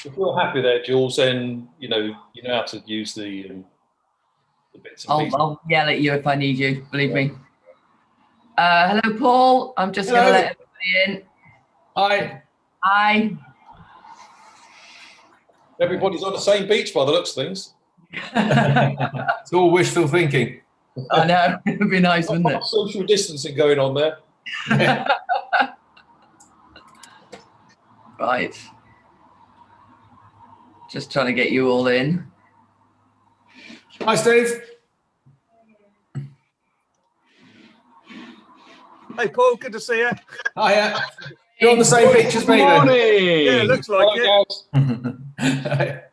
If you're happy there, Jules, then you know how to use the bits and pieces. I'll yell at you if I need you, believe me. Hello, Paul. I'm just going to let everybody in. Hi. Hi. Everybody's on the same beach by the looks of things. It's all wishful thinking. I know. It would be nice, wouldn't it? Social distancing going on there. Right. Just trying to get you all in. Hi, Steve. Hey, Paul, good to see you. Hiya. You're on the same beach as me then? Morning. Yeah, looks like it.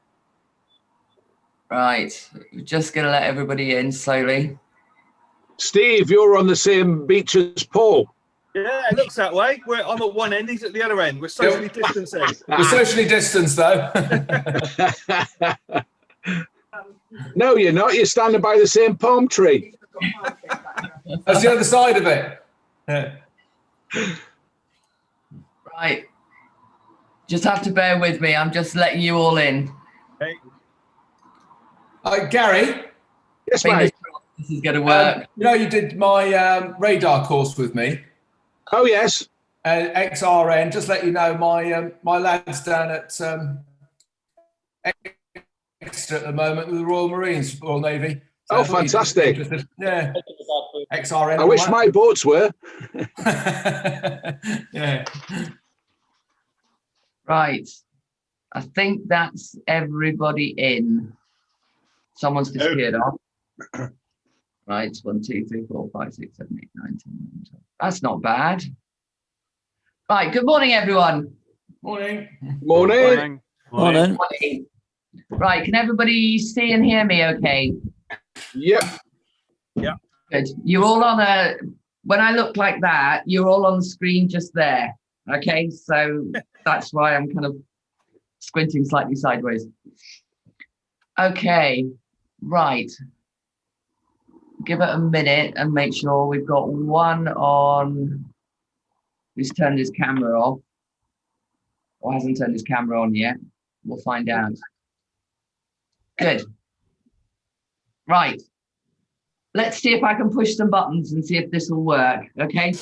Right. We're just going to let everybody in slowly. Steve, you're on the same beach as Paul. Yeah, it looks that way. I'm at one end, he's at the other end. We're socially distancing. We're socially distanced, though. No, you're not. You're standing by the same palm tree. That's the other side of it. Right. Just have to bear with me. I'm just letting you all in. Hey. Gary? Yes, mate. This is going to work. You know, you did my radar course with me. Oh, yes. XRN. Just let you know, my lads down at Exeter at the moment with the Royal Marines, Royal Navy. So oh, fantastic. Yeah. XRN. I wish my boats were. Yeah. Right. I think that's everybody in. Someone's disappeared off. Right. 1, 2, 3, 4, 5, 6, 7, 8, 9, 10, 11, 12. That's not bad. Right. Good morning, everyone. Morning. Morning. Morning. Morning. Right. Can everybody see and hear me okay? Yep. Yeah. Good. You're all on a, when I look like that, you're all on the screen just there. Okay. So that's why I'm kind of squinting slightly sideways. Okay. Right. Give it a minute and make sure we've got one on who's turned his camera off or hasn't turned his camera on yet. We'll find out. Good. Right. Let's see if I can push some buttons and see if this will work. Okay.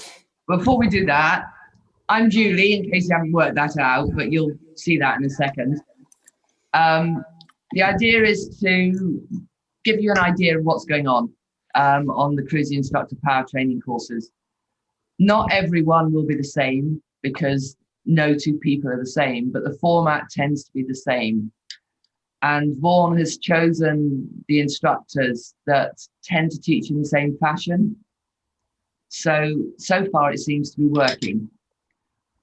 Before we do that, I'm Julie, in case you haven't worked that out, but you'll see that in a second. The idea is to give you an idea of what's going on the Cruising Instructor Power Training courses. Not everyone will be the same because no two people are the same, but the format tends to be the same. And Vaughan has chosen the instructors that tend to teach in the same fashion. So far it seems to be working.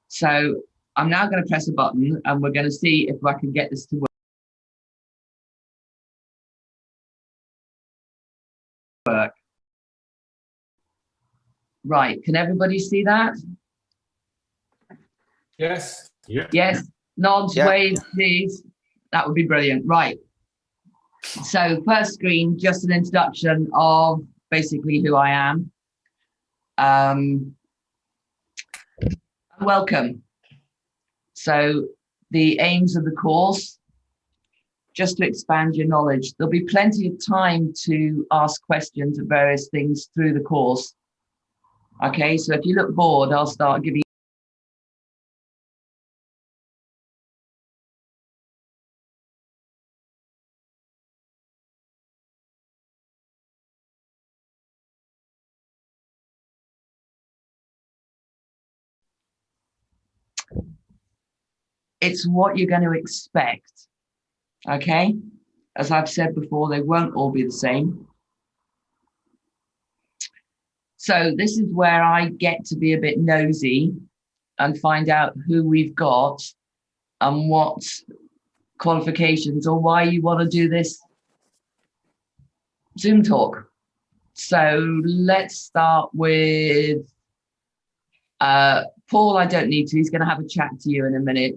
So I'm now going to press a button and we're going to see if I can get this to work. Right, can everybody see that? Yes. Yeah. Yes, nods, Yeah. waves, please. That would be brilliant. Right. So first screen, just an introduction of basically who I am. Welcome. So the aims of the course, just to expand your knowledge. There'll be plenty of time to ask questions of various things through the course. Okay, so if you look bored, I'll start giving it's what you're going to expect. Okay, as I've said before, they won't all be the same. So this is where I get to be a bit nosy and find out who we've got and what qualifications or why you want to do this Zoom talk. So let's start with Paul. I don't need to, he's going to have a chat to you in a minute.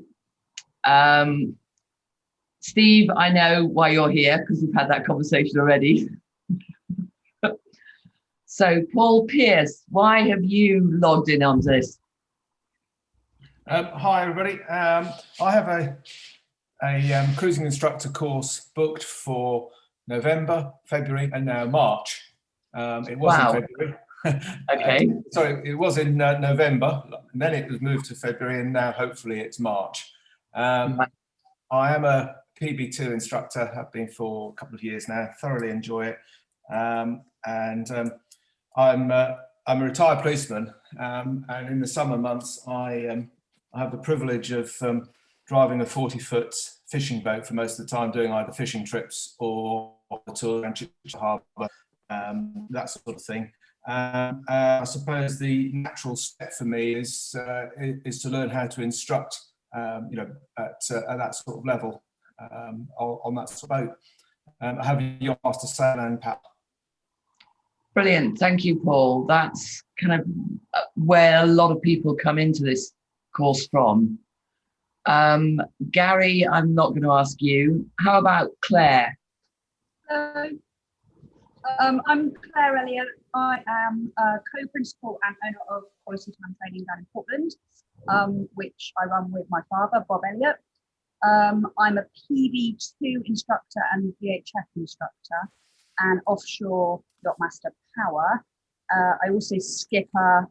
Steve, I know why you're here because we've had that conversation already. So Paul Pierce, why have you logged in on this? Hi, everybody. I have a cruising instructor course booked for November, February, and now March. It was Wow. in February. Okay. Sorry, it was in November, and then it was moved to February, and now hopefully it's March. I am a PB2 instructor, have been for a couple of years now, thoroughly enjoy it. I'm a retired policeman, and in the summer months, I have the privilege of driving a 40-foot fishing boat for most of the time, doing either fishing trips or a tour around Chichester Harbour, that sort of thing. I suppose the natural step for me is to learn how to instruct, at that sort of level on that sort of boat. I have a yacht master sail and paddle. Brilliant. Thank you, Paul. That's kind of where a lot of people come into this course from. Gary, I'm not going to ask you. How about Claire? I'm Claire Elliot. I am a co-principal and owner of Quality Time Training down in Portland, which I run with my father, Bob Elliot. I'm a PB2 instructor and VHF instructor and offshore yachtmaster power. I also used to skip a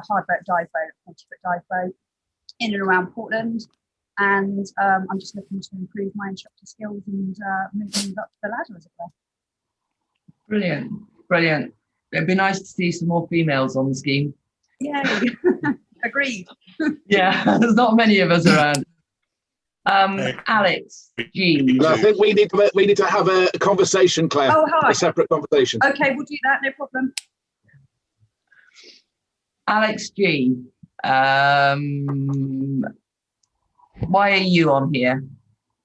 hard boat dive boat, 40-foot dive boat in and around Portland. And I'm just looking to improve my instructor skills and moving up the ladder, as it were. Brilliant. Brilliant. It'd be nice to see some more females on the scheme. Yay. Agreed. Yeah, there's not many of us around. Alex G. I think we need to have a conversation, Claire. Oh, hi. A separate conversation. Okay, we'll do that, no problem. Alex G. Why are you on here?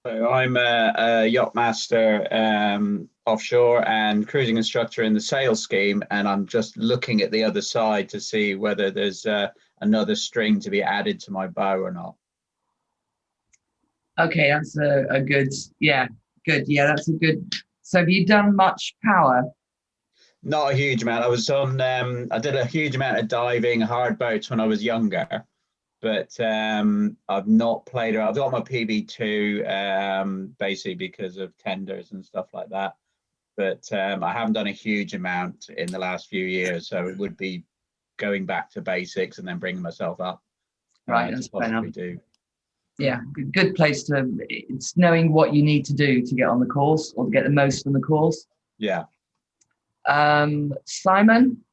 So I'm a yacht master offshore and cruising instructor in the sail scheme, and I'm just looking at the other side to see whether there's another string to be added to my bow or not. Okay, that's a good, good. Yeah, that's a good. So have you done much power? Not a huge amount. I was on, I did a huge amount of diving, hard boats when I was younger, but I've not played around. I've got my PB2 basically because of tenders and stuff like that. But I haven't done a huge amount in the last few years. So it would be going back to basics and then bringing myself up. Right, that's fair enough. Do. Yeah, good place to, it's knowing what you need to do to get on the course or to get the most from the course. Yeah. Simon?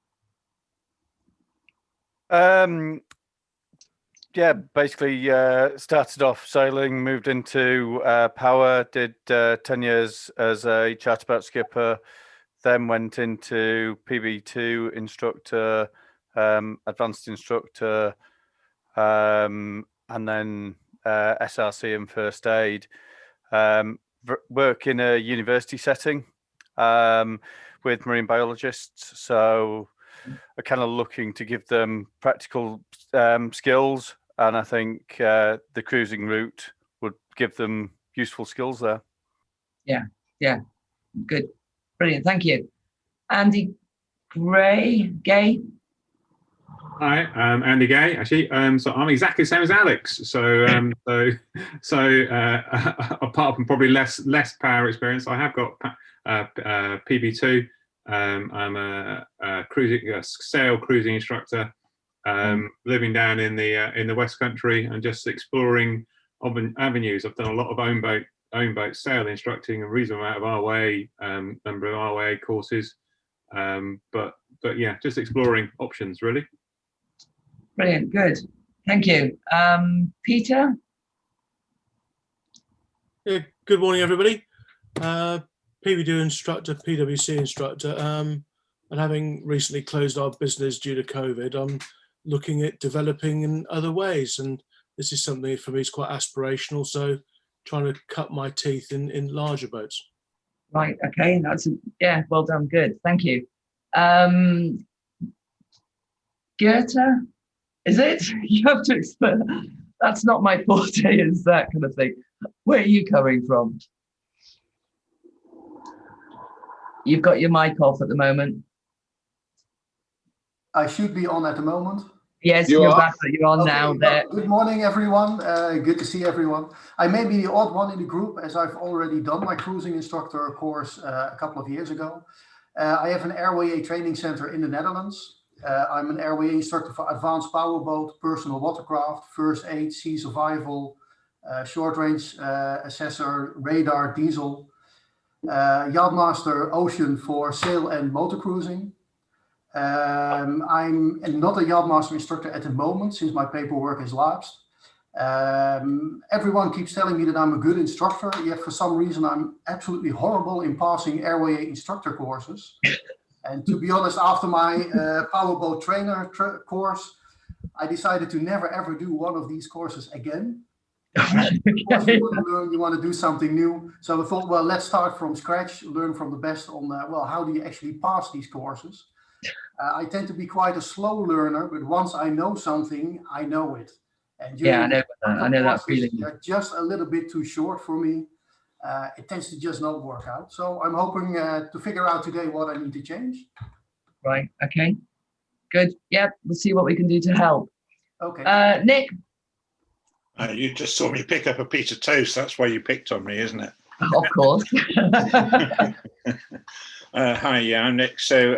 Yeah, basically started off sailing, moved into power, did 10 years as a charter boat skipper, then went into PB2 instructor, advanced instructor, and then SRC and first aid. Work in a university setting with marine biologists, so are kind of looking to give them practical skills, and I think the cruising route would give them useful skills there. Yeah, good, brilliant, thank you. Andy Gay. Hi, I'm Andy Gay. Actually, so I'm exactly the same as Alex. So apart from probably less power experience, I have got PB2. I'm a sail cruising instructor, living down in the West Country and just exploring avenues. I've done a lot of own boat sail instructing, a reasonable amount of RWA, number of RWA courses, but yeah, just exploring options really. Brilliant, good, thank you. Peter? Yeah, good morning, everybody. PB2 instructor, PwC instructor, and having recently closed our business due to COVID, I'm looking at developing in other ways, and this is something for me is quite aspirational, so trying to cut my teeth in larger boats. Right, okay, yeah, well done, good, thank you. Goethe, is it? You have to explain. That's not my forte, is that kind of thing. Where are you coming from? You've got your mic off at the moment. I should be on at the moment. Yes, You you're are? back. You're on now. Okay, There. well, good morning, everyone. Good to see everyone. I may be the odd one in the group, as I've already done my cruising instructor course a couple of years ago. I have an airway training center in the Netherlands. I'm an airway instructor for advanced powerboat, personal watercraft, first aid, sea survival, short range assessor, radar, diesel, Yachtmaster Ocean for sail and motor cruising. I'm not a Yachtmaster instructor at the moment since my paperwork has lapsed. Everyone keeps telling me that I'm a good instructor, yet for some reason I'm absolutely horrible in passing airway instructor courses. And to be honest, after my powerboat trainer course, I decided to never ever do one of these courses again. Of course, you want to learn, you want to do something new. So I thought, well, let's start from scratch, learn from the best on, well, how do you actually pass these courses? I tend to be quite a slow learner, but once I know something, I know it. And Yeah, I know that feeling. They're just a little bit too short for me. It tends to just not work out. So I'm hoping to figure out today what I need to change. Right. Okay. Good. Yep. We'll see what we can do to help. Okay. Nick. You just saw me pick up a piece of toast. That's why you picked on me, isn't it? Of course. Hi, yeah, I'm Nick. So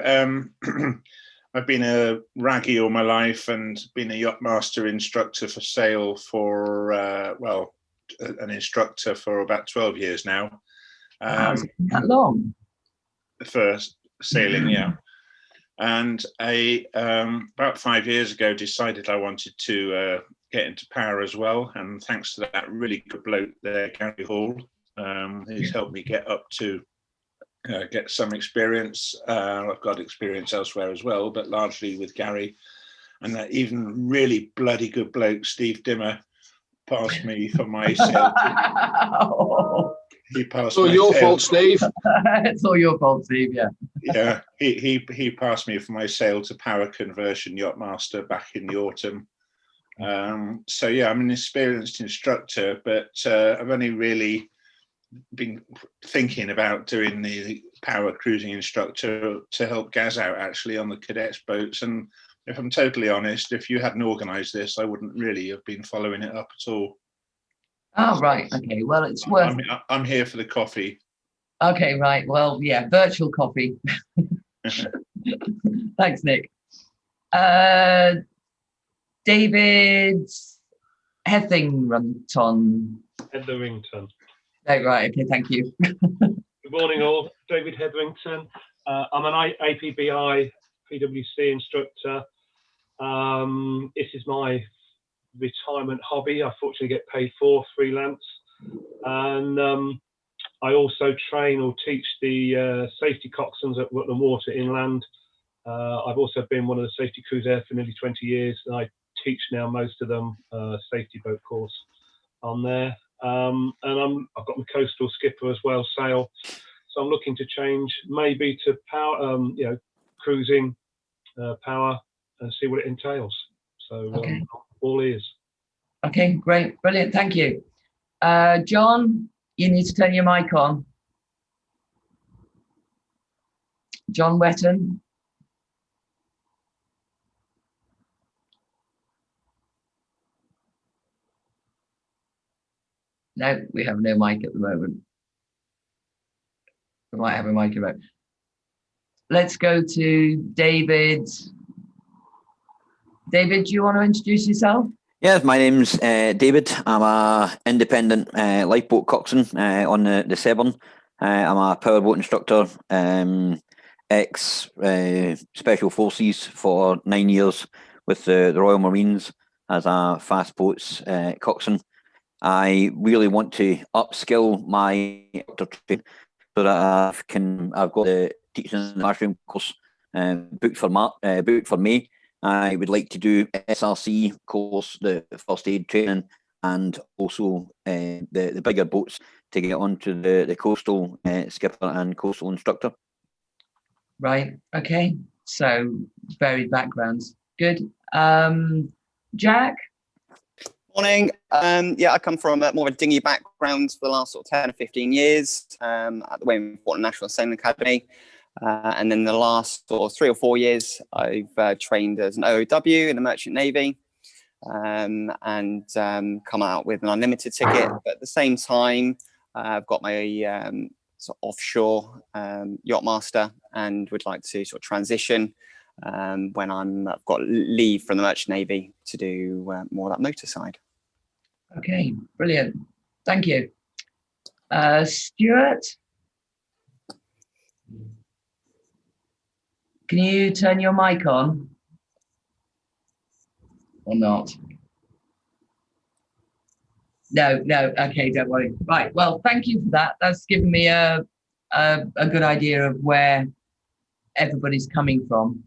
I've been a raggy all my life and been a Yachtmaster instructor for sail for, well, an instructor for about 12 years now. Wow, is it that long? For sailing, yeah. And I, about 5 years ago, decided I wanted to get into power as well. And thanks to that really good bloke there, Gary Hall, who's helped me get up to get some experience. I've got experience elsewhere as well, but largely with Gary. And that even really bloody good bloke, Steve Dimmer, passed me for my sail. He passed. It's all your fault, Steve. It's all your fault, Steve. Yeah. Yeah, he passed me for my sail to power conversion Yachtmaster back in the autumn. So yeah, I'm an experienced instructor, but I've only really been thinking about doing the power cruising instructor to help Gaz out actually on the cadets boats. And if I'm totally honest, if you hadn't organised this, I wouldn't really have been following it up at all. Oh, right. Okay. Well, it's worth. I'm here for the coffee. Okay. Right. Well, yeah. Virtual coffee. Thanks, Nick. David Hetherington. Hetherington. Oh, right. Okay. Thank you. Good morning, all. David Hetherington. I'm an APBI PwC instructor. This is my retirement hobby. I fortunately get paid for freelance, and I also train or teach the safety coxswains at Rutland Water inland. I've also been one of the safety crews there for nearly 20 years, and I teach now most of them safety boat course on there. And I've got my coastal skipper as well, sail. So I'm looking to change maybe to power, cruising, power, and see what it entails. So okay. All ears. Okay, great, brilliant, thank you. John, you need to turn your mic on. John Wetton. No, we have no mic at the moment. We might have a mic about. Let's go to David. David, do you want to introduce yourself? Yes, my name's David. I'm a independent lifeboat coxswain on the Severn. I'm a powerboat instructor, ex Special Forces for 9 years with the Royal Marines as a fast boats coxswain. I really want to upskill my training so that I've got the teaching in the classroom course booked for May. I would like to do SRC course, the first aid training, and also the bigger boats to get onto the coastal skipper and coastal instructor. Right. Okay. So varied backgrounds. Good. Jack. Morning. Yeah, I come from more of a dinghy background for the last sort of 10 or 15 years at the Portland National Sailing Academy. And then the last sort of 3 or 4 years, I've trained as an OOW in the Merchant Navy, and come out with an unlimited ticket. But at the same time, I've got my sort of offshore yacht master, and would like to sort of transition when I've got leave from the Merchant Navy to do more of that motor side. Okay, brilliant. Thank you. Stuart? Can you turn your mic on? Or not? No, okay, don't worry. Right, well, thank you for that. That's given me a good idea of where everybody's coming from.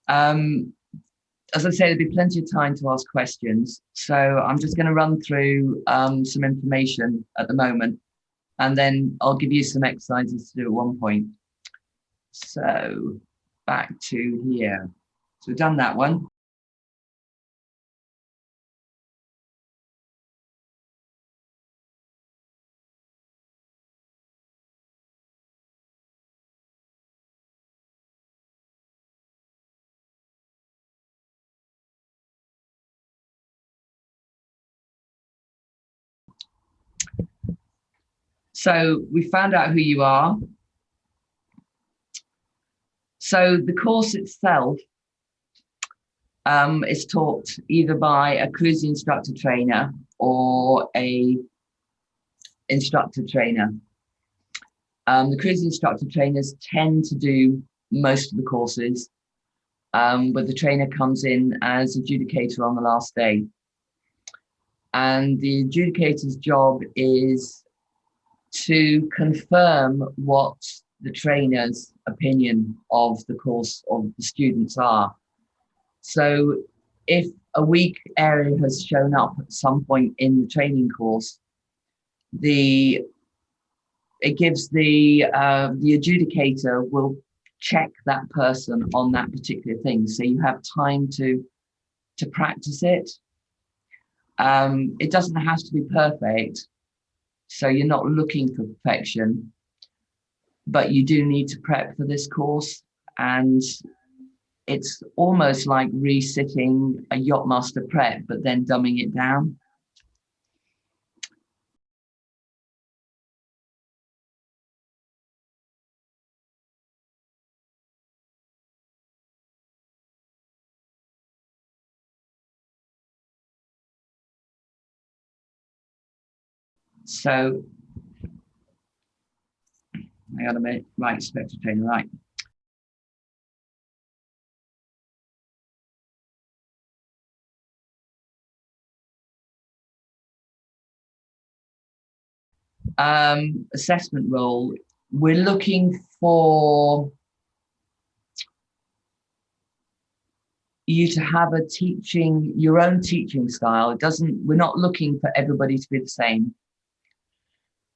As I say, there'll be plenty of time to ask questions. So I'm just going to run through some information at the moment, and then I'll give you some exercises to do at one point. So back to here. So we've done that one. So we found out who you are. So the course itself is taught either by a cruising instructor trainer or a instructor trainer. The cruising instructor trainers tend to do most of the courses, but the trainer comes in as adjudicator on the last day. And the adjudicator's job is to confirm what the trainer's opinion of the course of the students are. So if a weak area has shown up at some point in the training course, it gives the adjudicator will check that person on that particular thing. So you have time to practice it. It doesn't have to be perfect. So you're not looking for perfection, but you do need to prep for this course. And it's almost like resitting a Yachtmaster prep, but then dumbing it down. So, hang on a minute, right, inspector trainer, right. Assessment role, we're looking for you to have your own teaching style. We're not looking for everybody to be the same.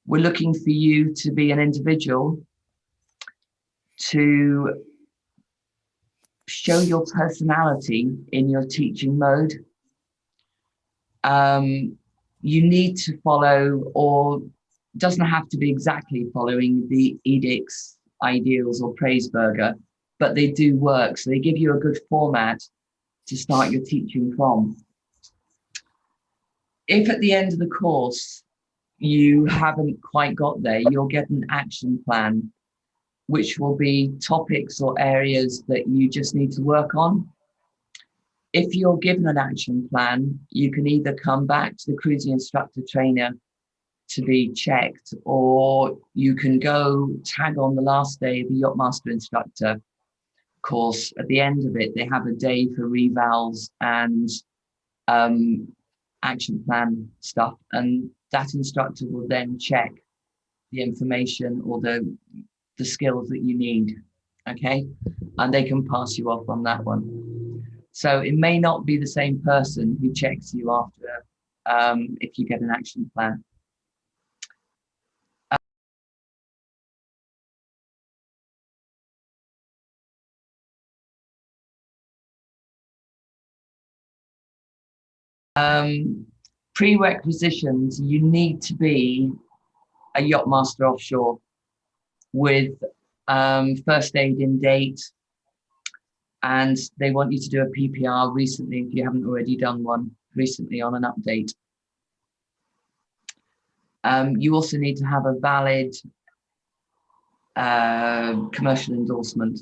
We're looking for you to be an individual, to show your personality in your teaching mode. You need to follow, or doesn't have to be exactly following the edicts, ideals, or Praiseburger, but they do work. So they give you a good format to start your teaching from. If at the end of the course you haven't quite got there, you'll get an action plan, which will be topics or areas that you just need to work on. If you're given an action plan, you can either come back to the cruising instructor trainer to be checked, or you can go tag on the last day of the Yachtmaster instructor course. At the end of it, they have a day for revals and action plan stuff, and that instructor will then check the information or the skills that you need, okay? And they can pass you off on that one. So it may not be the same person who checks you after if you get an action plan. Pre-requisitions, you need to be a Yachtmaster offshore with first aid in date, and they want you to do a PPR recently if you haven't already done one recently on an update. You also need to have a valid commercial endorsement.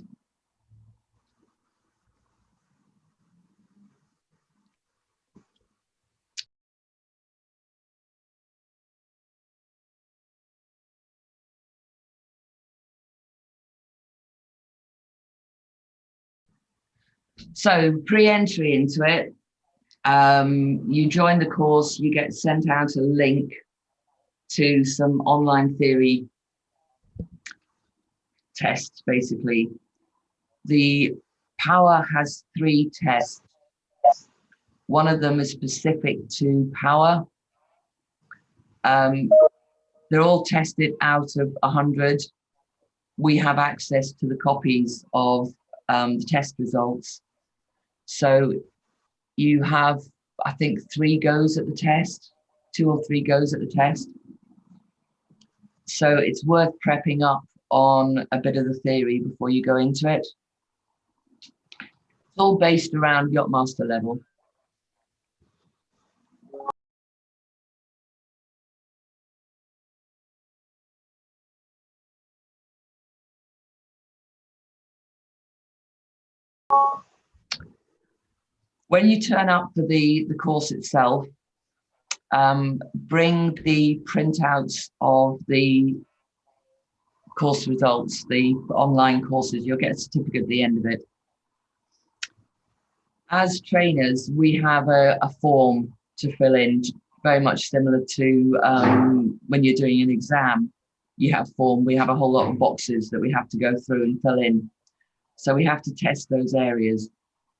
So pre-entry into it, you join the course, you get sent out a link to some online theory tests, basically. The power has 3 tests. One of them is specific to power. They're all tested out of 100. We have access to the copies of the test results. So you have, I think, 3 goes at the test, 2 or 3 goes at the test. So it's worth prepping up on a bit of the theory before you go into it. It's all based around Yachtmaster level. When you turn up for the course itself, bring the printouts of the course results, the online courses. You'll get a certificate at the end of it. As trainers, we have a form to fill in, very much similar to when you're doing an exam. You have form, we have a whole lot of boxes that we have to go through and fill in. So we have to test those areas.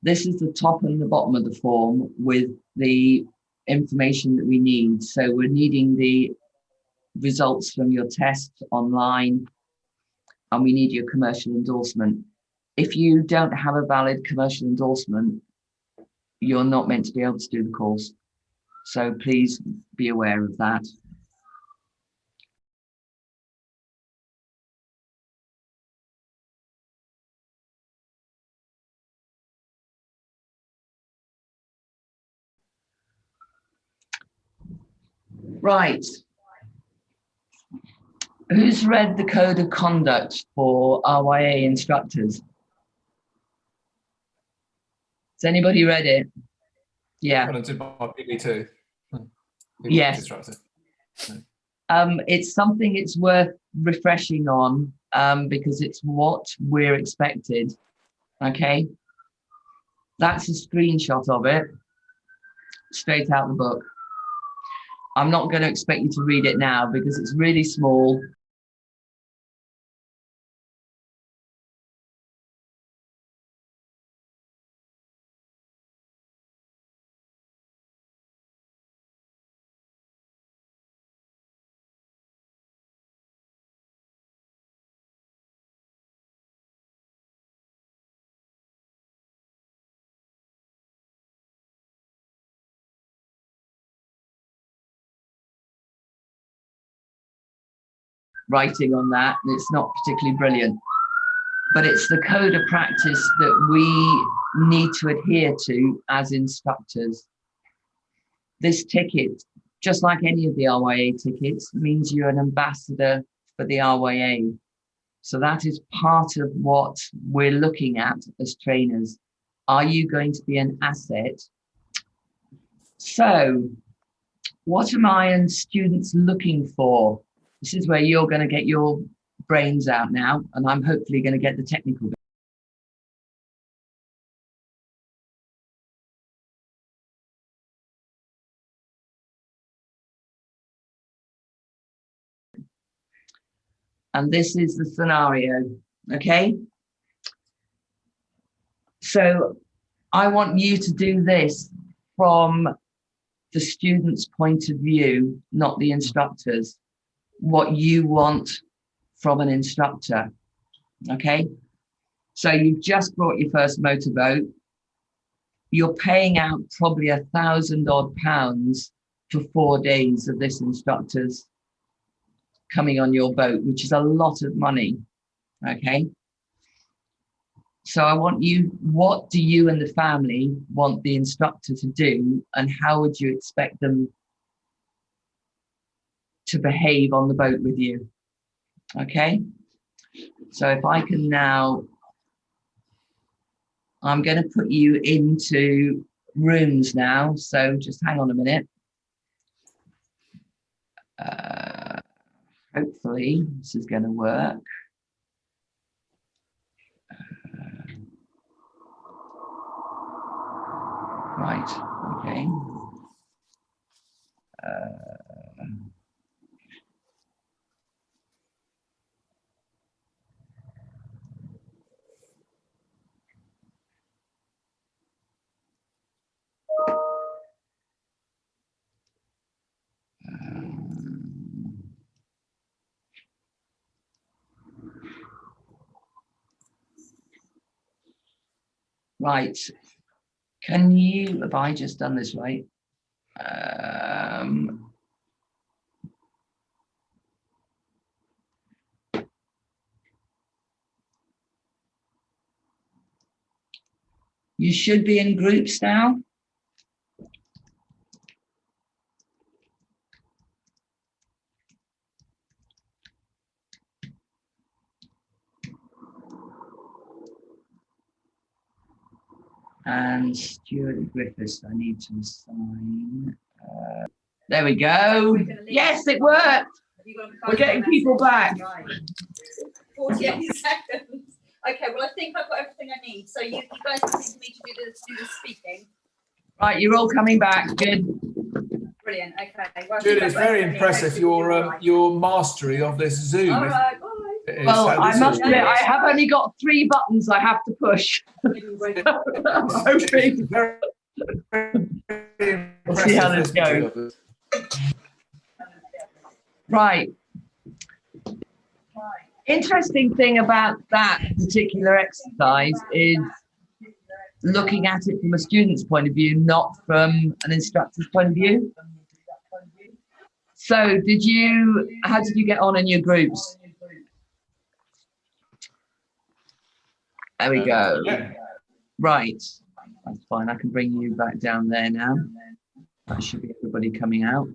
This is the top and the bottom of the form with the information that we need. So we're needing the results from your test online, and we need your commercial endorsement. If you don't have a valid commercial endorsement, you're not meant to be able to do the course. So please be aware of that. Right. Who's read the code of conduct for RYA instructors? Has anybody read it? Yeah. Well, I did my PB2. Yes. Instructor. It's something it's worth refreshing on because it's what we're expected. Okay. That's a screenshot of it, straight out the book. I'm not going to expect you to read it now because it's really small. Writing on that, and it's not particularly brilliant, but it's the code of practice that we need to adhere to as instructors. This ticket, just like any of the RYA tickets, means you're an ambassador for the RYA. So that is part of what we're looking at as trainers. Are you going to be an asset? So what am I and students looking for? This is where you're going to get your brains out now, and I'm hopefully going to get the technical bit. And this is the scenario, okay? So I want you to do this from the student's point of view, not the instructor's. What you want from an instructor, okay? So you've just brought your first motorboat. You're paying out probably £1,000 odd for 4 days of this instructor's coming on your boat, which is a lot of money, Okay. So I want you, what do you and the family want the instructor to do, and how would you expect them to behave on the boat with you? Okay. So if I can now, I'm going to put you into rooms now. So just hang on a minute. Hopefully this is going to work. Right, okay. Right. Can you, have I just done this right? You should be in groups now. And Stuart Griffiths, I need to assign. There we go. Yes, it worked. We're getting people back. 48 seconds. Okay, well, I think I've got everything I need. So you guys happy for me to do the speaking? Right, you're all coming back. Good. Brilliant. Okay. Well, Julie, it's very impressive your mastery of this Zoom. All right, bye. Well, I must admit, I have only got 3 buttons I have to push. I'm hoping. We'll see how this goes. Right. Interesting thing about that particular exercise is looking at it from a student's point of view, not from an instructor's point of view. So how did you get on in your groups? There we go. Right. That's fine. I can bring you back down there now. That should be everybody coming out.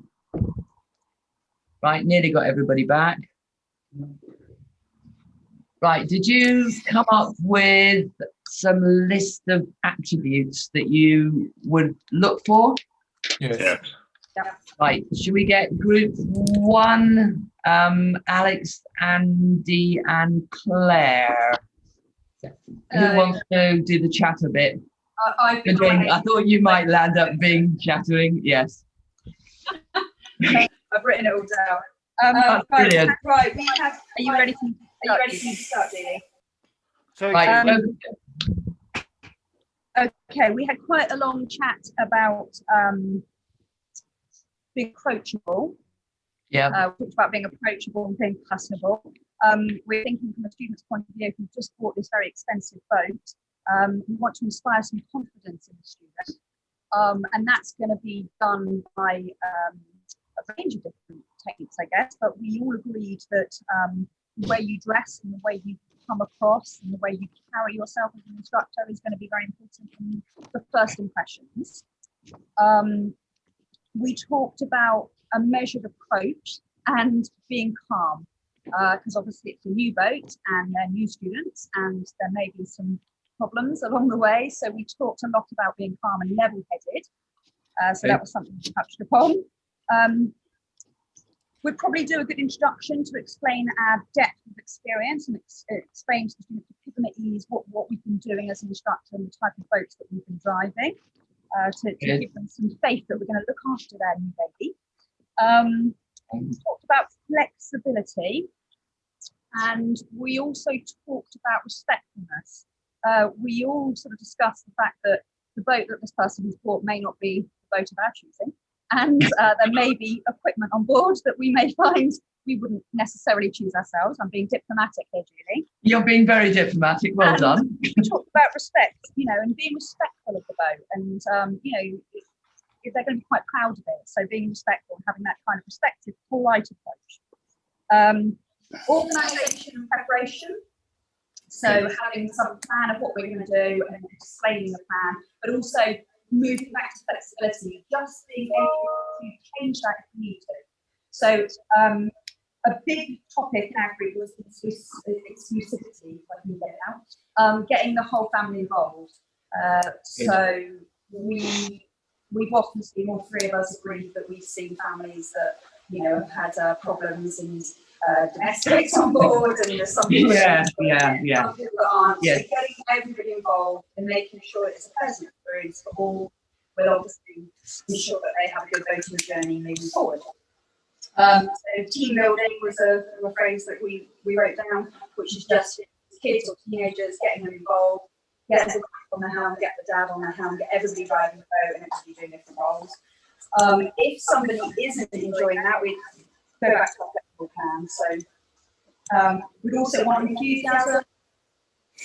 Right, nearly got everybody back. Right, did you come up with some list of attributes that you would look for? Yes. Yeah. Right, should we get group 1, Alex, Andy, and Claire? Who wants to do the chatter bit? I thought you might land up being chattering. Yes. I've written it all down. Brilliant. Right, we have. Are you ready to start, Julie? Right. Okay, we had quite a long chat about being approachable. Yeah. We talked about being approachable and being personable. We're thinking from a student's point of view, who've just bought this very expensive boat. We want to inspire some confidence in the student. And that's going to be done by a range of different techniques, I guess. But we all agreed that the way you dress and the way you come across and the way you carry yourself as an instructor is going to be very important in the first impressions. We talked about a measured approach and being calm, because obviously it's a new boat and they're new students and there may be some problems along the way. So we talked a lot about being calm and level-headed. So that was something we touched upon. We'd probably do a good introduction to explain our depth of experience and explain to the students, to put them at ease what we've been doing as an instructor and the type of boats that we've been driving, to give them some faith that we're going to look after their new baby. We talked about flexibility, and we also talked about respectfulness. We all sort of discussed the fact that the boat that this person has bought may not be the boat of our choosing, and there may be equipment on board that we may find we wouldn't necessarily choose ourselves. I'm being diplomatic here, Julie. You're being very diplomatic. Well done. We talked about respect, and being respectful of the boat, and they're going to be quite proud of it. So being respectful and having that kind of respectful, polite approach. Organisation and preparation. So having some plan of what we're going to do and explaining the plan, but also moving back to flexibility, just being able to change that if you need to. So a big topic in our group was exclusivity, if I can get it out, getting the whole family involved. So we've often seen, all three of us agreed that we've seen families that, you know, have had problems and domestics on board, and there's some people Yeah. some people that aren't. Yeah. So getting everybody involved and making sure it's a pleasant experience for all will obviously ensure that they have a good voting journey moving forward. So team building was a phrase that we wrote down, which is just kids or teenagers, getting them involved, get the wife on the helm, get the dad on the helm, get everybody driving the boat and everybody doing different roles. If somebody isn't enjoying that, we go back to our flexible plan. So we'd also want enthusiasm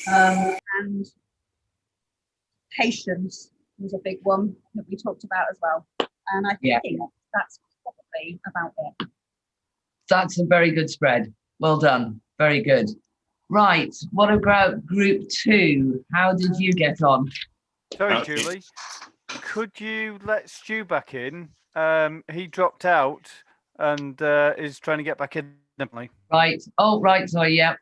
and patience was a big one that we talked about as well. And I think that's probably about it. That's a very good spread. Well done. Very good. Right. What about group 2? How did you get on? Sorry, Julie. Could you let Stu back in? He dropped out and is trying to get back in. Right. Oh, right. Sorry. Yeah.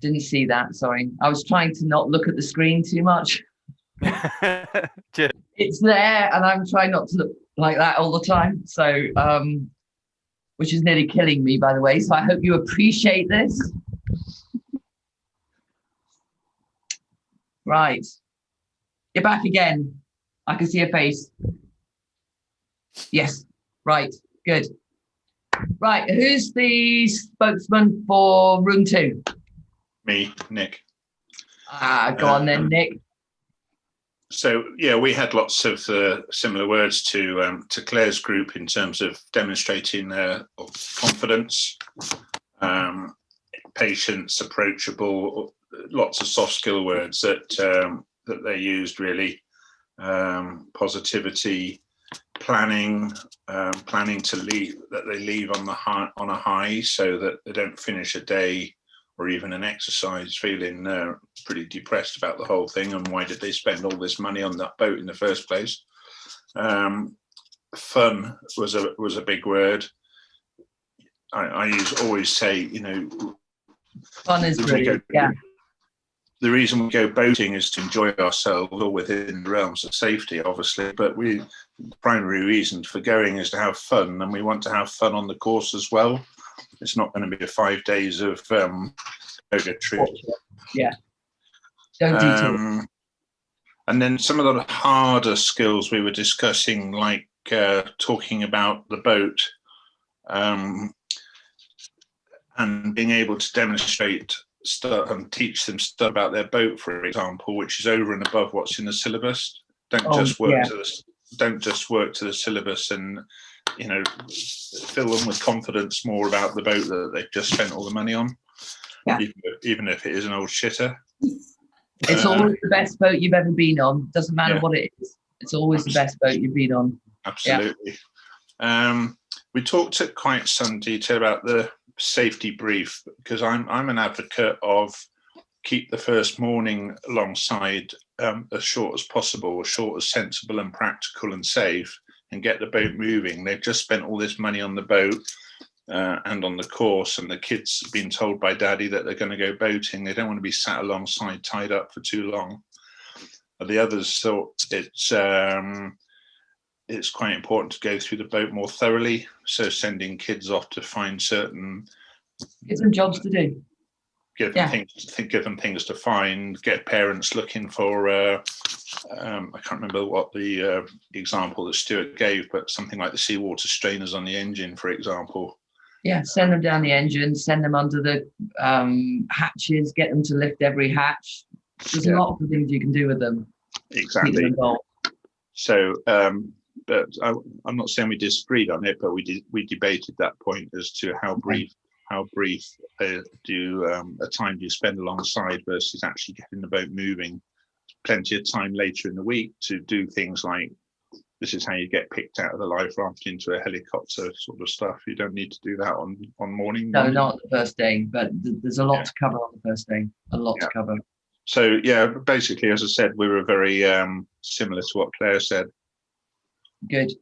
Didn't see that. Sorry. I was trying to not look at the screen too much. It's there, and I'm trying not to look like that all the time. So, which is nearly killing me, by the way. So I hope you appreciate this. Right. You're back again. I can see your face. Yes. Right. Good. Right. Who's the spokesman for room 2? Me, Nick. Go on then, Nick. So yeah, we had lots of similar words to Claire's group in terms of demonstrating confidence, patience, approachable, lots of soft skill words that they used really. Positivity, planning to leave, that they leave on a high, so that they don't finish a day or even an exercise feeling pretty depressed about the whole thing, and why did they spend all this money on that boat in the first place. Fun was a big word. I always say, you know, fun is brilliant. Yeah. The reason we go boating is to enjoy ourselves, all within the realms of safety, obviously. But the primary reason for going is to have fun, and we want to have fun on the course as well. It's not going to be a 5 days of yoga trip. Yeah. Don't do and then some of the harder skills we were discussing, like talking about the boat, and being able to demonstrate stuff and teach them stuff about their boat, for example, which is over and above what's in the syllabus. Don't just work to the syllabus, and you know, fill them with confidence more about the boat that they've just spent all the money on, even if it is an old shitter. It's always the best boat you've ever been on. Doesn't matter what it is. It's always the best boat you've been on. Absolutely. Yeah. We talked at quite some detail about the safety brief, because I'm an advocate of keep the first morning alongside as short as possible, as short as sensible and practical and safe, and get the boat moving. They've just spent all this money on the boat and on the course, and the kids have been told by daddy that they're going to go boating. They don't want to be sat alongside tied up for too long. The others thought it's quite important to go through the boat more thoroughly, so sending kids off to find certain, get some jobs to do, give them things to find, get parents looking for I can't remember what the example that Stuart gave, but something like the seawater strainers on the engine, for example. Yeah, send them down the engine, send them under the hatches, get them to lift every hatch. There's a lot of things you can do with them. Exactly. So, but I'm not saying we disagreed on it, but we debated that point as to how brief do a time do you spend alongside versus actually getting the boat moving. Plenty of time later in the week to do things like this is how you get picked out of the life raft into a helicopter sort of stuff. You don't need to do that on morning. No, one. not the first day, but there's a lot to cover on the first day. A lot to cover. So yeah, basically, as I said, we were very similar to what Claire said. Good,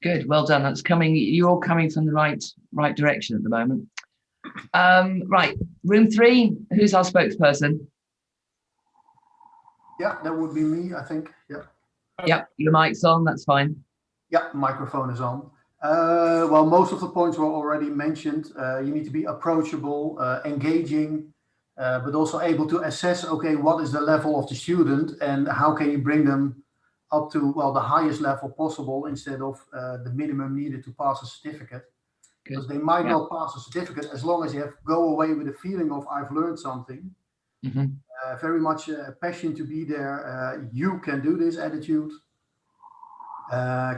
good, well done. That's coming. You're all coming from the right direction at the moment. Right, room 3. Who's our spokesperson? Yeah, that would be me, I think. Yeah. Yep, your mic's on. That's fine. Yeah, microphone is on. Well, most of the points were already mentioned. You need to be approachable, engaging, but also able to assess, okay, what is the level of the student and how can you bring them up to, well, the highest level possible instead of the minimum needed to pass a certificate. Because they might not pass a certificate as long as you go away with a feeling of I've learned something. Mm-hmm. Very much passion to be there. You can do this attitude.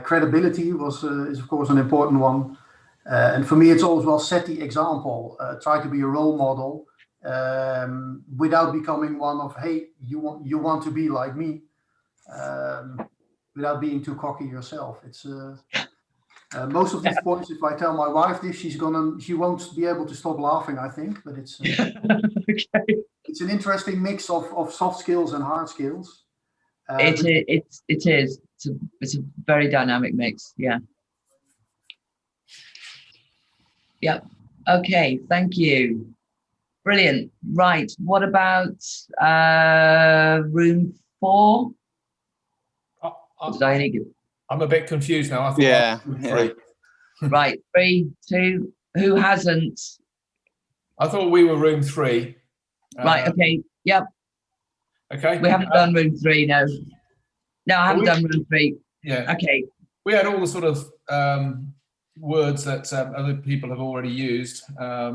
Credibility is of course an important one. And for me, it's always, well, set the example. Try to be a role model without becoming one of, hey, you want to be like me, without being too cocky yourself. It's most of these points, if I tell my wife this, she won't be able to stop laughing, I think, but it's okay. It's an interesting mix of soft skills and hard skills. It is. It's a very dynamic mix. Yeah. Yep. Okay. Thank you. Brilliant. Right. What about room 4? I'm a bit confused now. I thought Yeah. three. Right. 3, 2. Who hasn't? I thought we were room 3. Right. Okay. Yep. Okay. We haven't done room 3. No. No, I haven't done room 3. Yeah. Okay. We had all the sort of words that other people have already used.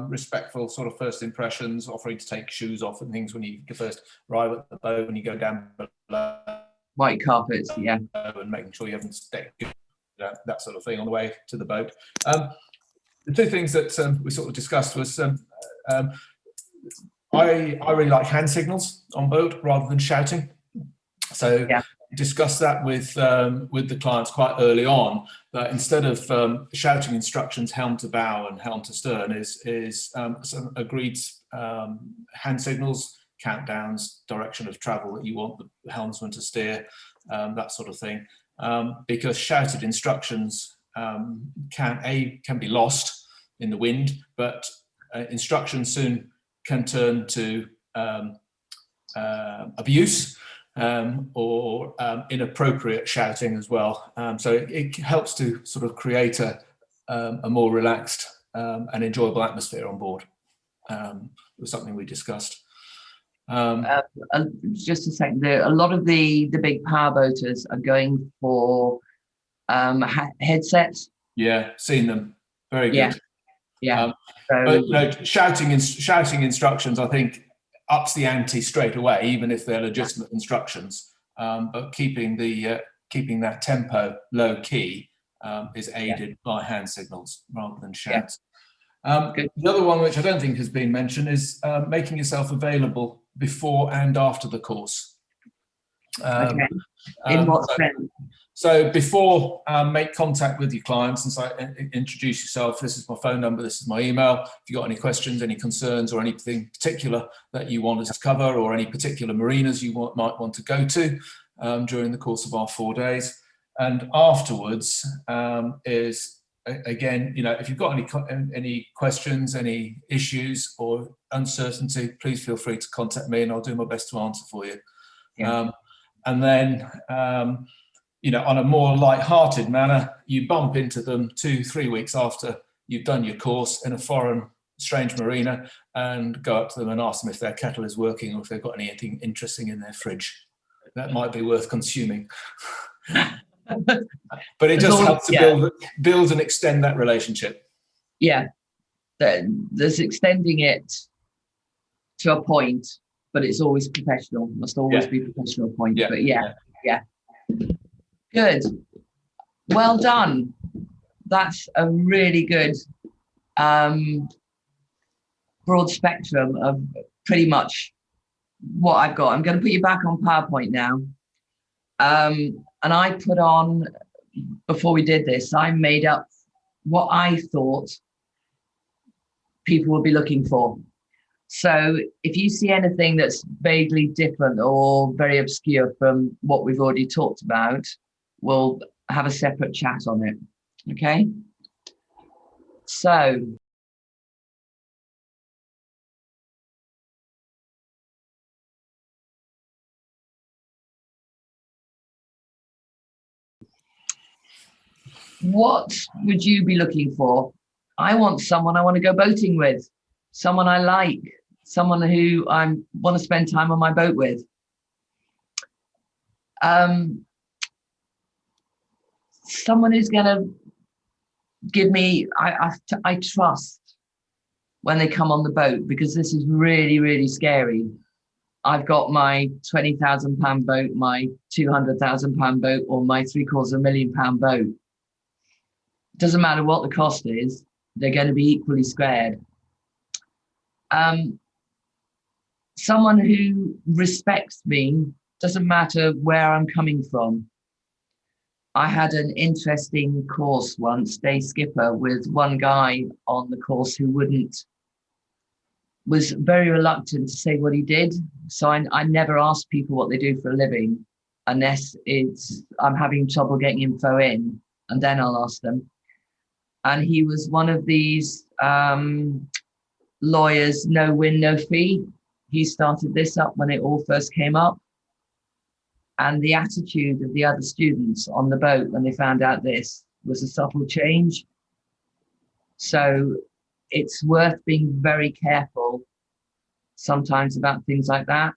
Respectful sort of first impressions, offering to take shoes off and things when you first arrive at the boat, when you go down below. White carpets, yeah. And making sure you haven't stepped that sort of thing on the way to the boat. The 2 things that we sort of discussed was I really like hand signals on boat rather than shouting. So discuss that with the clients quite early on. That instead of shouting instructions, helm to bow and helm to stern, is some agreed hand signals, countdowns, direction of travel that you want the helmsman to steer, that sort of thing. Because shouted instructions can be lost in the wind, but instructions soon can turn to abuse or inappropriate shouting as well. So it helps to sort of create a more relaxed and enjoyable atmosphere on board. It was something we discussed. Just a second there. A lot of the big powerboaters are going for headsets. Yeah, seen them. Very good. Yeah. But no, shouting instructions, I think, ups the ante straight away, even if they're legitimate instructions. But keeping that tempo low key is aided by hand signals rather than shouts. The other one, which I don't think has been mentioned, is making yourself available before and after the course. In what sense? So before, make contact with your clients and introduce yourself. This is my phone number, this is my email. If you've got any questions, any concerns, or anything particular that you want us to cover, or any particular marinas you might want to go to during the course of our 4 days. And afterwards is, again, if you've got any questions, any issues or uncertainty, please feel free to contact me and I'll do my best to answer for you. And then, on a more light-hearted manner, you bump into them 2-3 weeks after you've done your course in a foreign, strange marina, and go up to them and ask them if their kettle is working or if they've got anything interesting in their fridge. That might be worth consuming. But it just helps to build and extend that relationship. Yeah, there's extending it to a point, but it's always professional. Must always be professional point. But yeah. Good. Well done. That's a really good broad spectrum of pretty much what I've got. I'm going to put you back on PowerPoint now. And I put on before we did this, I made up what I thought people would be looking for. So if you see anything that's vaguely different or very obscure from what we've already talked about, we'll have a separate chat on it. Okay? So what would you be looking for? I want someone I want to go boating with, someone I like, someone who I want to spend time on my boat with. Someone who's going to give me, I trust when they come on the boat, because this is really, really scary. I've got my £20,000 boat, my £200,000 boat, or my £750,000 boat. Doesn't matter what the cost is, they're going to be equally scared. Someone who respects me, doesn't matter where I'm coming from. I had an interesting course once, day skipper, with one guy on the course who was very reluctant to say what he did. So I never ask people what they do for a living unless I'm having trouble getting info in, and then I'll ask them. And he was one of these lawyers, no win, no fee. He started this up when it all first came up. And the attitude of the other students on the boat when they found out this was a subtle change. So it's worth being very careful sometimes about things like that.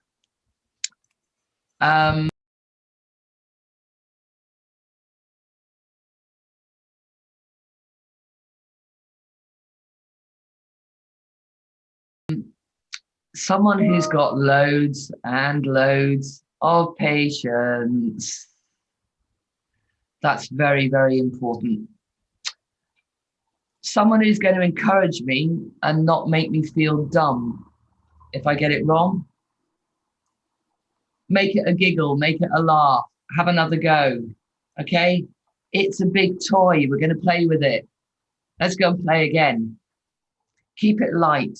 Someone who's got loads and loads of patience. That's very, very important. Someone who's going to encourage me and not make me feel dumb if I get it wrong. Make it a giggle, make it a laugh, have another go, okay? It's a big toy, we're going to play with it. Let's go and play again. Keep it light.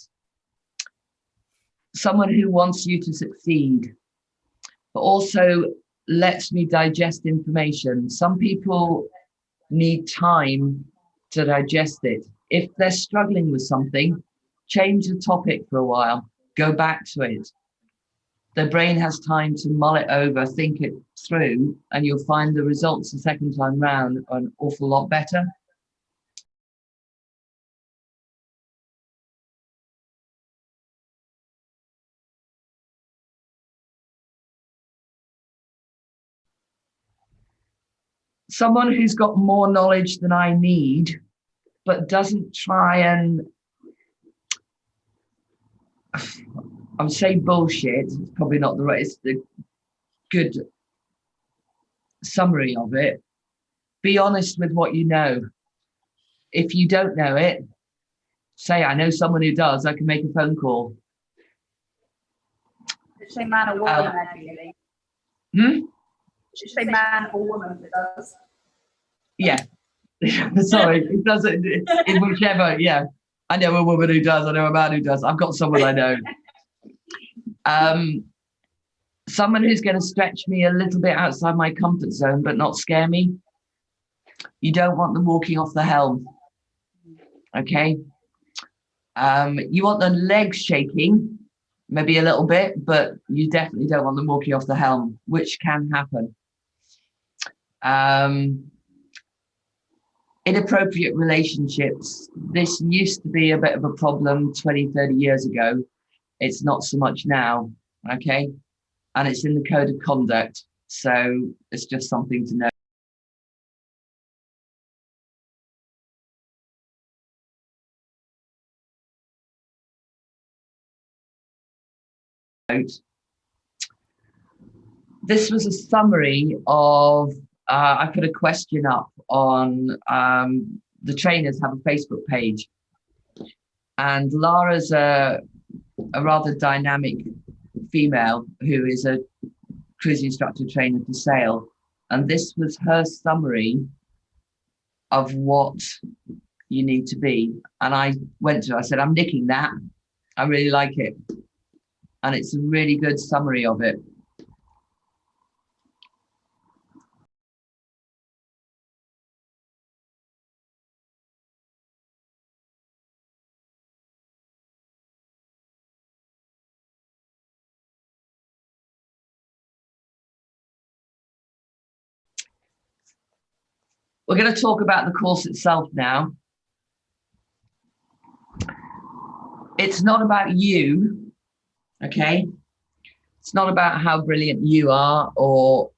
Someone who wants you to succeed, but also lets me digest information. Some people need time to digest it. If they're struggling with something, change the topic for a while, go back to it. Their brain has time to mull it over, think it through, and you'll find the results the second time round are an awful lot better. Someone who's got more knowledge than I need, but doesn't try and, I'm saying bullshit, it's probably not the right, it's the good summary of it. Be honest with what you know. If you don't know it, say, I know someone who does, I can make a phone call. Should say man or woman, ideally. Should say man or woman that does. Yeah. Sorry, it doesn't, it's whichever, yeah. I know a woman who does, I know a man who does. I've got someone I know. Someone who's going to stretch me a little bit outside my comfort zone, but not scare me. You don't want them walking off the helm. Okay. You want the legs shaking, maybe a little bit, but you definitely don't want them walking off the helm, which can happen. Inappropriate relationships. This used to be a bit of a problem 20, 30 years ago. It's not so much now, okay? And it's in the code of conduct. So it's just something to know. This was a summary of, I put a question up on, the trainers have a Facebook page. And Lara's a rather dynamic female who is a cruising instructor trainer for sail. And this was her summary of what you need to be. And I said, I'm nicking that. I really like it. And it's a really good summary of it. We're going to talk about the course itself now. It's not about you, okay? It's not about how brilliant you are or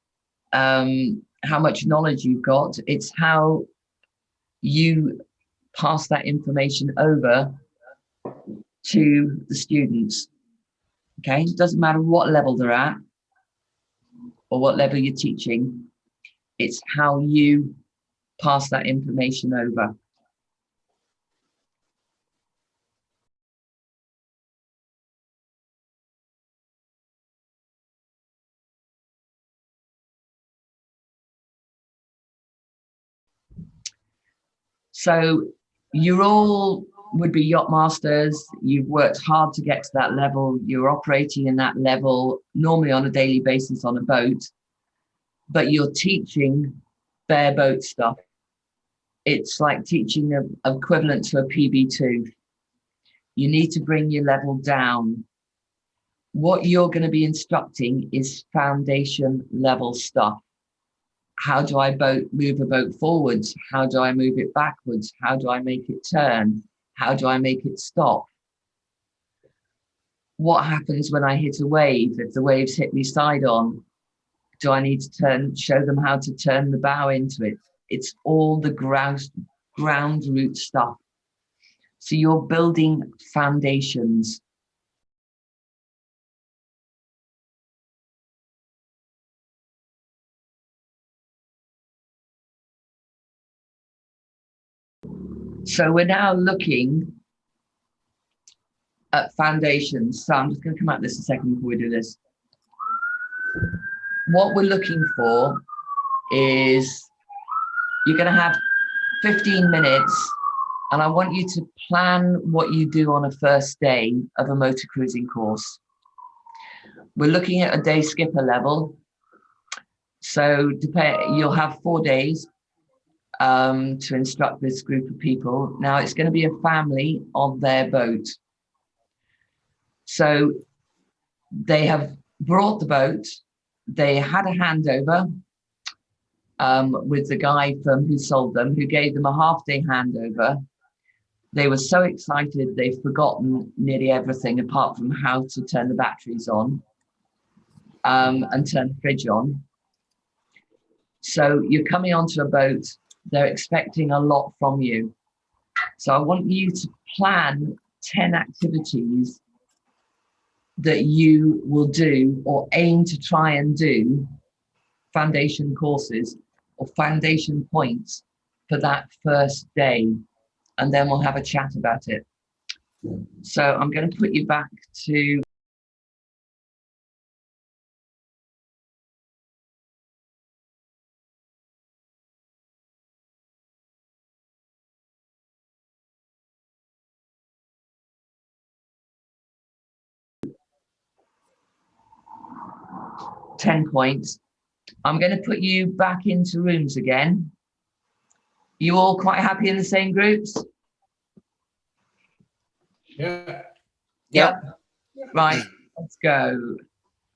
how much knowledge you've got. It's how you pass that information over to the students, okay? It doesn't matter what level they're at or what level you're teaching. It's how you pass that information over. So you're all would be yacht masters. You've worked hard to get to that level. You're operating in that level normally on a daily basis on a boat, but you're teaching bare boat stuff. It's like teaching an equivalent to a PB2. You need to bring your level down. What you're going to be instructing is foundation level stuff. How do I move a boat forwards? How do I move it backwards? How do I make it turn? How do I make it stop? What happens when I hit a wave? If the waves hit me side on, do I need to show them how to turn the bow into it? It's all the ground root stuff. So you're building foundations. So we're now looking at foundations. So I'm just going to come at this a second before we do this. What we're looking for is you're going to have 15 minutes, and I want you to plan what you do on a first day of a motor cruising course. We're looking at a day skipper level. So you'll have 4 days to instruct this group of people. Now it's going to be a family on their boat. So they have brought the boat. They had a handover with the guy who sold them, who gave them a half-day handover. They were so excited they've forgotten nearly everything apart from how to turn the batteries on and turn the fridge on. So you're coming onto a boat. They're expecting a lot from you. So I want you to plan 10 activities that you will do or aim to try and do, foundation courses or foundation points for that first day. And then we'll have a chat about it. So I'm going to put you back to ten points. I'm going to put you back into rooms again. You all quite happy in the same groups? Yeah. Yep. Right, let's go.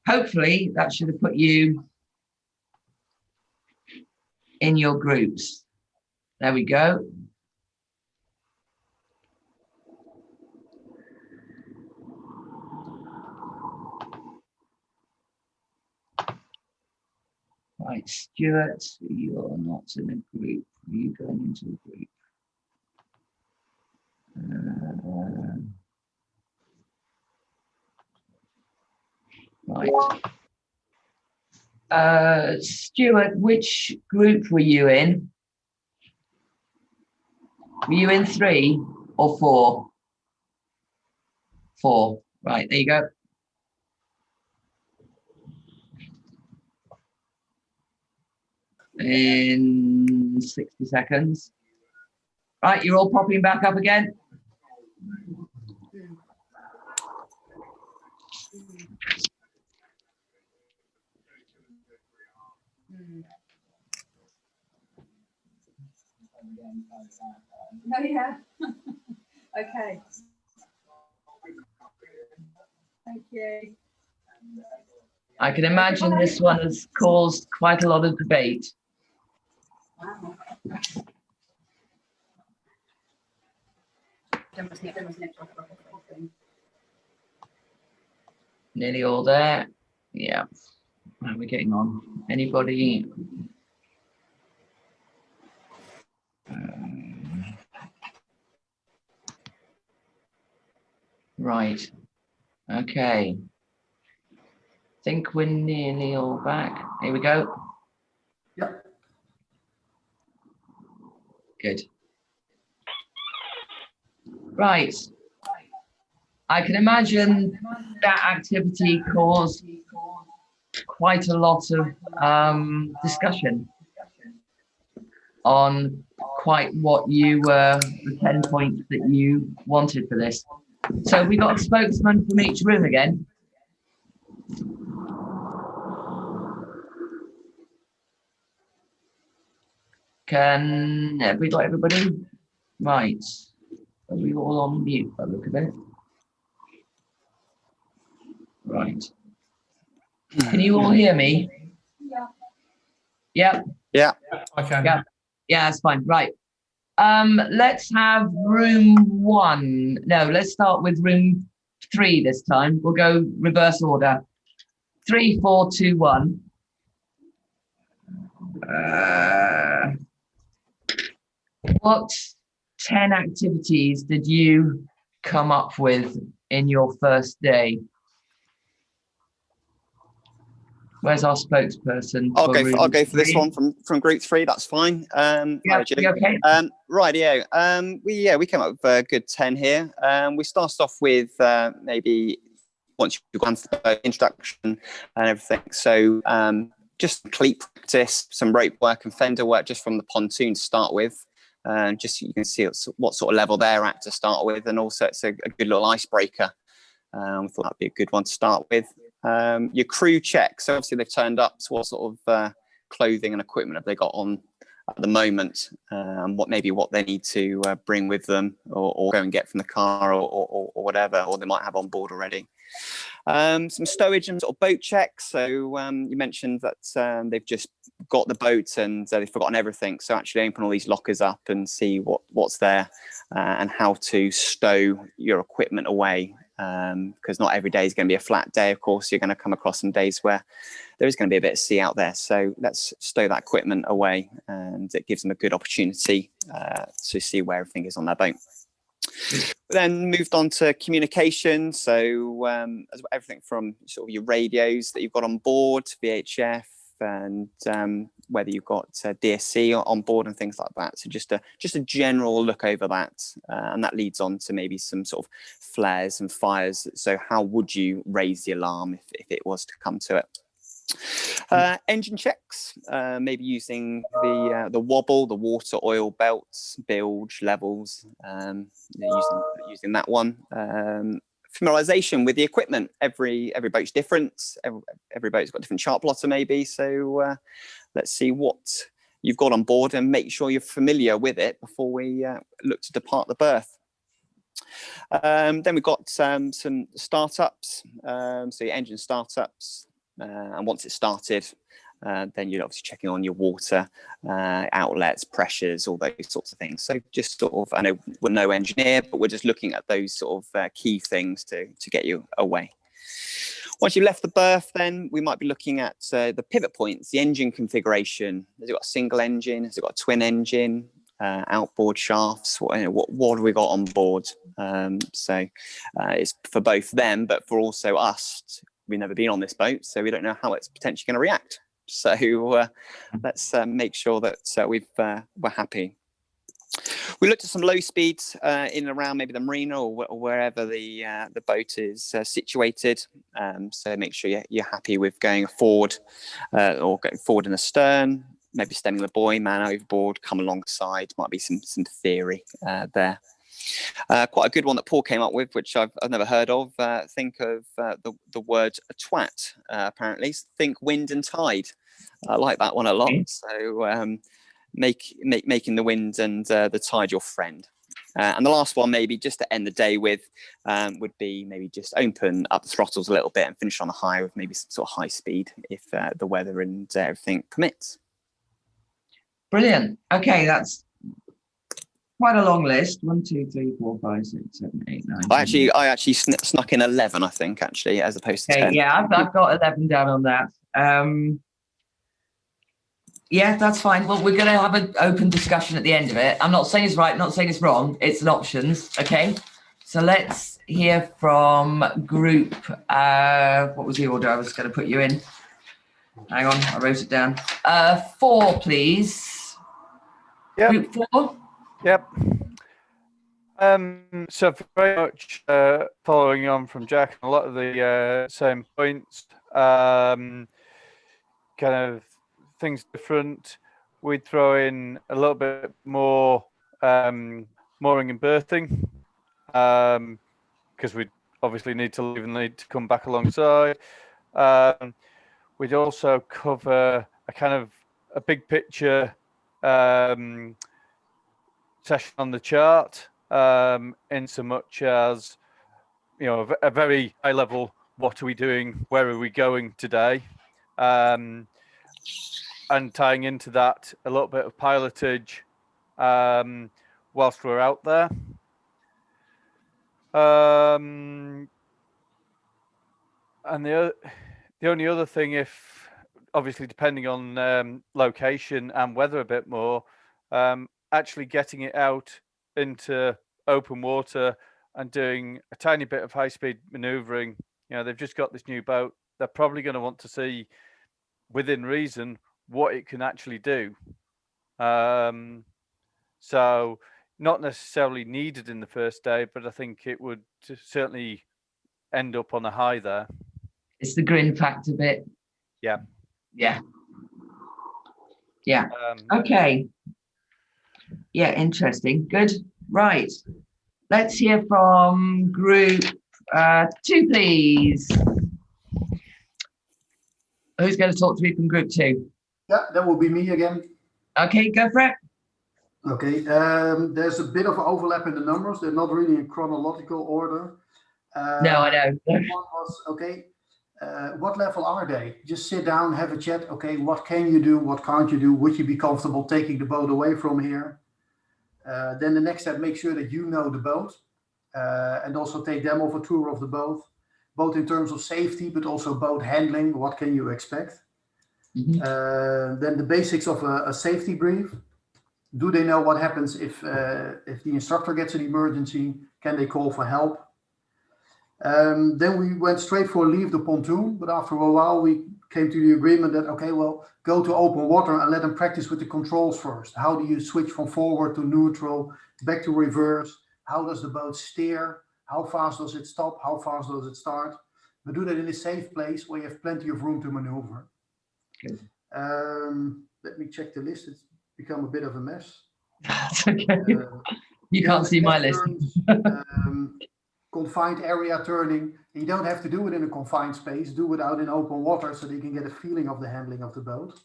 Hopefully that should have put you in your groups. There we go. Right, Stuart, you're not in a group. Are you going into a group? Right. Stuart, which group were you in? Were you in 3 or 4? 4. Right, there you go. In 60 seconds. Right, you're all popping back up again. Oh, yeah. Okay. Thank you. I can imagine this one has caused quite a lot of debate. Wow. Nearly all there. Yeah. How are we getting on? Anybody? Right. Okay. Think we're nearly all back. Here we go. Yep. Good. Right. I can imagine that activity caused quite a lot of discussion on quite what you were, the 10 points that you wanted for this. So we got a spokesman from each room again. Have we got everybody? Right. Are we all on mute by the look of it? Right. Can you all hear me? Yeah. Yep. Yeah. I can. Yeah. Yeah, that's fine. Right. Let's have room 1. No, let's start with room 3 this time. We'll go reverse order. 3, 4, 2, 1. What 10 activities did you come up with in your first day? Where's our spokesperson? I'll go for this one from group 3. That's fine. Yeah, okay. Rightio. We came up with a good 10 here. We started off with maybe once you've gone through the introduction and everything. So just cleat practice, some rope work and fender work just from the pontoon to start with. Just so you can see what sort of level they're at to start with, and also it's a good little icebreaker. We thought that'd be a good one to start with. Your crew check. So obviously they've turned up. So what sort of clothing and equipment have they got on at the moment? What they need to bring with them, or go and get from the car, or whatever, or they might have on board already. Some stowage and sort of boat checks. So you mentioned that they've just got the boat and they've forgotten everything. So actually open all these lockers up and see what's there, and how to stow your equipment away. Because not every day is going to be a flat day. Of course, you're going to come across some days where there is going to be a bit of sea out there. So let's stow that equipment away, and it gives them a good opportunity to see where everything is on their boat. Then moved on to communication. So everything from sort of your radios that you've got on board, VHF, and whether you've got DSC on board and things like that. So just a general look over that, and that leads on to maybe some sort of flares and fires. So how would you raise the alarm if it was to come to it? Engine checks, maybe using the wobble, the water oil belts, bilge levels, using that one. Familiarization with the equipment. Every boat's different. Every boat's got a different chart plotter maybe. So let's see what you've got on board and make sure you're familiar with it before we look to depart the berth. Then we've got some startups. So your engine startups, and once it's started, then you're obviously checking on your water outlets, pressures, all those sorts of things. So just sort of, I know we're no engineer, but we're just looking at those sort of key things to get you away. Once you've left the berth, then we might be looking at the pivot points, the engine configuration. Has it got a single engine? Has it got a twin engine? Outboard shafts? What have we got on board? So it's for both them, but for also us. We've never been on this boat, so we don't know how it's potentially going to react. So let's make sure that we're happy. We looked at some low speeds in and around maybe the marina or wherever the boat is situated. So make sure you're happy with going forward or going forward in the stern, maybe stemming the buoy, man overboard, come alongside. Might be some theory there. Quite a good one that Paul came up with, which I've never heard of. Think of the word twat. Apparently, think wind and tide. I like that one a lot. So making the wind and the tide your friend. And the last one, maybe just to end the day with, would be maybe just open up the throttles a little bit and finish on a high with maybe some sort of high speed if the weather and everything permits. Brilliant. Okay, that's quite a long list. 1, 2, 3, 4, 5, 6, 7, 8, 9. I actually snuck in 11, I think, actually, as opposed to 10. Yeah, I've got 11 down on that. Yeah, that's fine. Well, we're going to have an open discussion at the end of it. I'm not saying it's right, not saying it's wrong. It's an options, okay? So let's hear from group. What was the order I was going to put you in? Hang on, I wrote it down. 4, please. Yep. Group 4. Yep. So very much following on from Jack, a lot of the same points. Kind of things different. We'd throw in a little bit more mooring and berthing, because we obviously need to leave and need to come back alongside. We'd also cover a kind of a big picture session on the chart, in so much as, you know, a very high level, what are we doing, where are we going today, and tying into that a little bit of pilotage whilst we're out there. And the only other thing, if obviously depending on location and weather a bit more, actually getting it out into open water and doing a tiny bit of high-speed maneuvering. You know, they've just got this new boat. They're probably going to want to see, within reason, what it can actually do. So not necessarily needed in the first day, but I think it would certainly end up on a high there. It's the grin factor bit. Yeah. Yeah. Yeah. Okay. Yeah, interesting. Good. Right. Let's hear from group 2, please. Who's going to talk to me from group 2? Yeah, that will be me again. Okay, go for it. Okay, there's a bit of overlap in the numbers. They're not really in chronological order. No, I know. One was, okay, what level are they? Just sit down, have a chat. Okay, what can you do? What can't you do? Would you be comfortable taking the boat away from here? Then the next step, make sure that you know the boat, and also take them off a tour of the boat, both in terms of safety, but also boat handling. What can you expect? Then the basics of a safety brief. Do they know what happens if the instructor gets an emergency? Can they call for help? Then we went straight for leave the pontoon, but after a while we came to the agreement that, okay, well, go to open water and let them practice with the controls first. How do you switch from forward to neutral, back to reverse? How does the boat steer? How fast does it stop? How fast does it start? But do that in a safe place where you have plenty of room to maneuver. Okay. Let me check the list. It's become a bit of a mess. That's okay. You can't see my list. Confined area turning. You don't have to do it in a confined space. Do it out in open water so that you can get a feeling of the handling of the boat.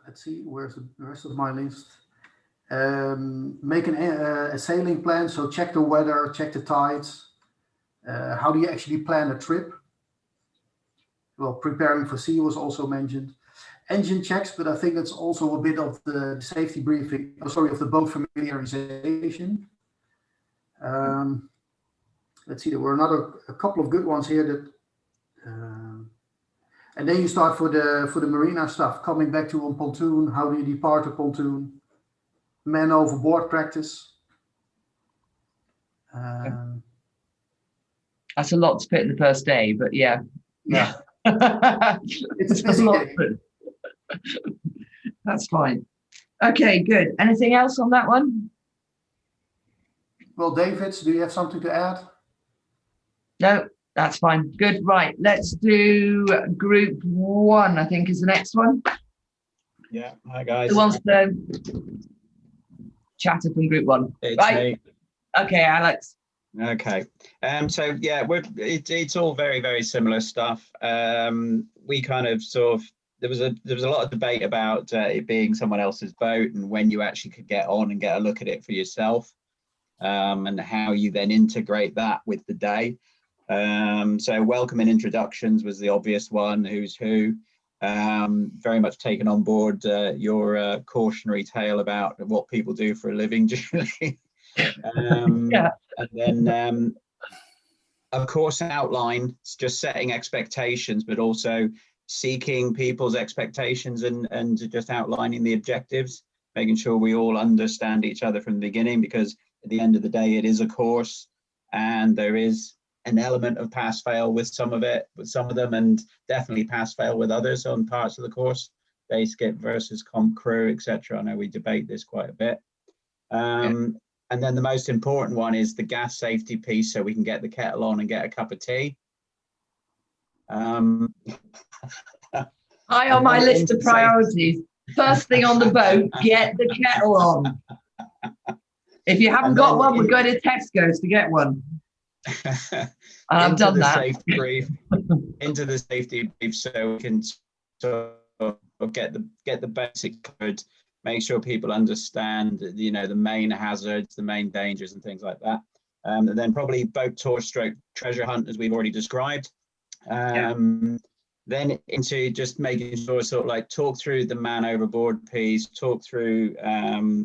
Let's see, where's the rest of my list? Make a sailing plan. So check the weather, check the tides. How do you actually plan a trip? Well, preparing for sea was also mentioned. Engine checks, but I think that's also a bit of the safety briefing, of the boat familiarization. Let's see, there were a couple of good ones here that, and then you start for the marina stuff, coming back to a pontoon. How do you depart a pontoon? Man overboard practice. That's a lot to fit in the first day, but yeah. Yeah. It's a busy day. That's fine. Okay, good. Anything else on that one? Well, David, do you have something to add? No, That's fine. Good. Right. Let's do group 1, I think is the next one. Yeah. Hi, guys. Who wants to chatter from group 1? It's right. me. Okay, Alex. Okay. So yeah, it's all very, very similar stuff. We kind of sort of, there was a lot of debate about it being someone else's boat and when you actually could get on and get a look at it for yourself, and how you then integrate that with the day. So welcome and introductions was the obvious one, who's who. Very much taken on board your cautionary tale about what people do for a living, Julie. Yeah. And then of course outline, just setting expectations, but also seeking people's expectations and just outlining the objectives, making sure we all understand each other from the beginning, because at the end of the day it is a course and there is an element of pass fail with some of them, and definitely pass fail with others on parts of the course, day skip versus comp crew, etc. I know we debate this quite a bit. And then the most important one is the gas safety piece, so we can get the kettle on and get a cup of tea. High on my list of priorities. First thing on the boat, get the kettle on. If you haven't got one, we're going to Tesco's to get one. I've done that. Into the safety brief, so we can sort of get the basic code, make sure people understand, you know, the main hazards, the main dangers and things like that. And then probably boat tour stroke treasure hunt, as we've already described. Then into just making sure, sort of like talk through the man overboard piece, talk through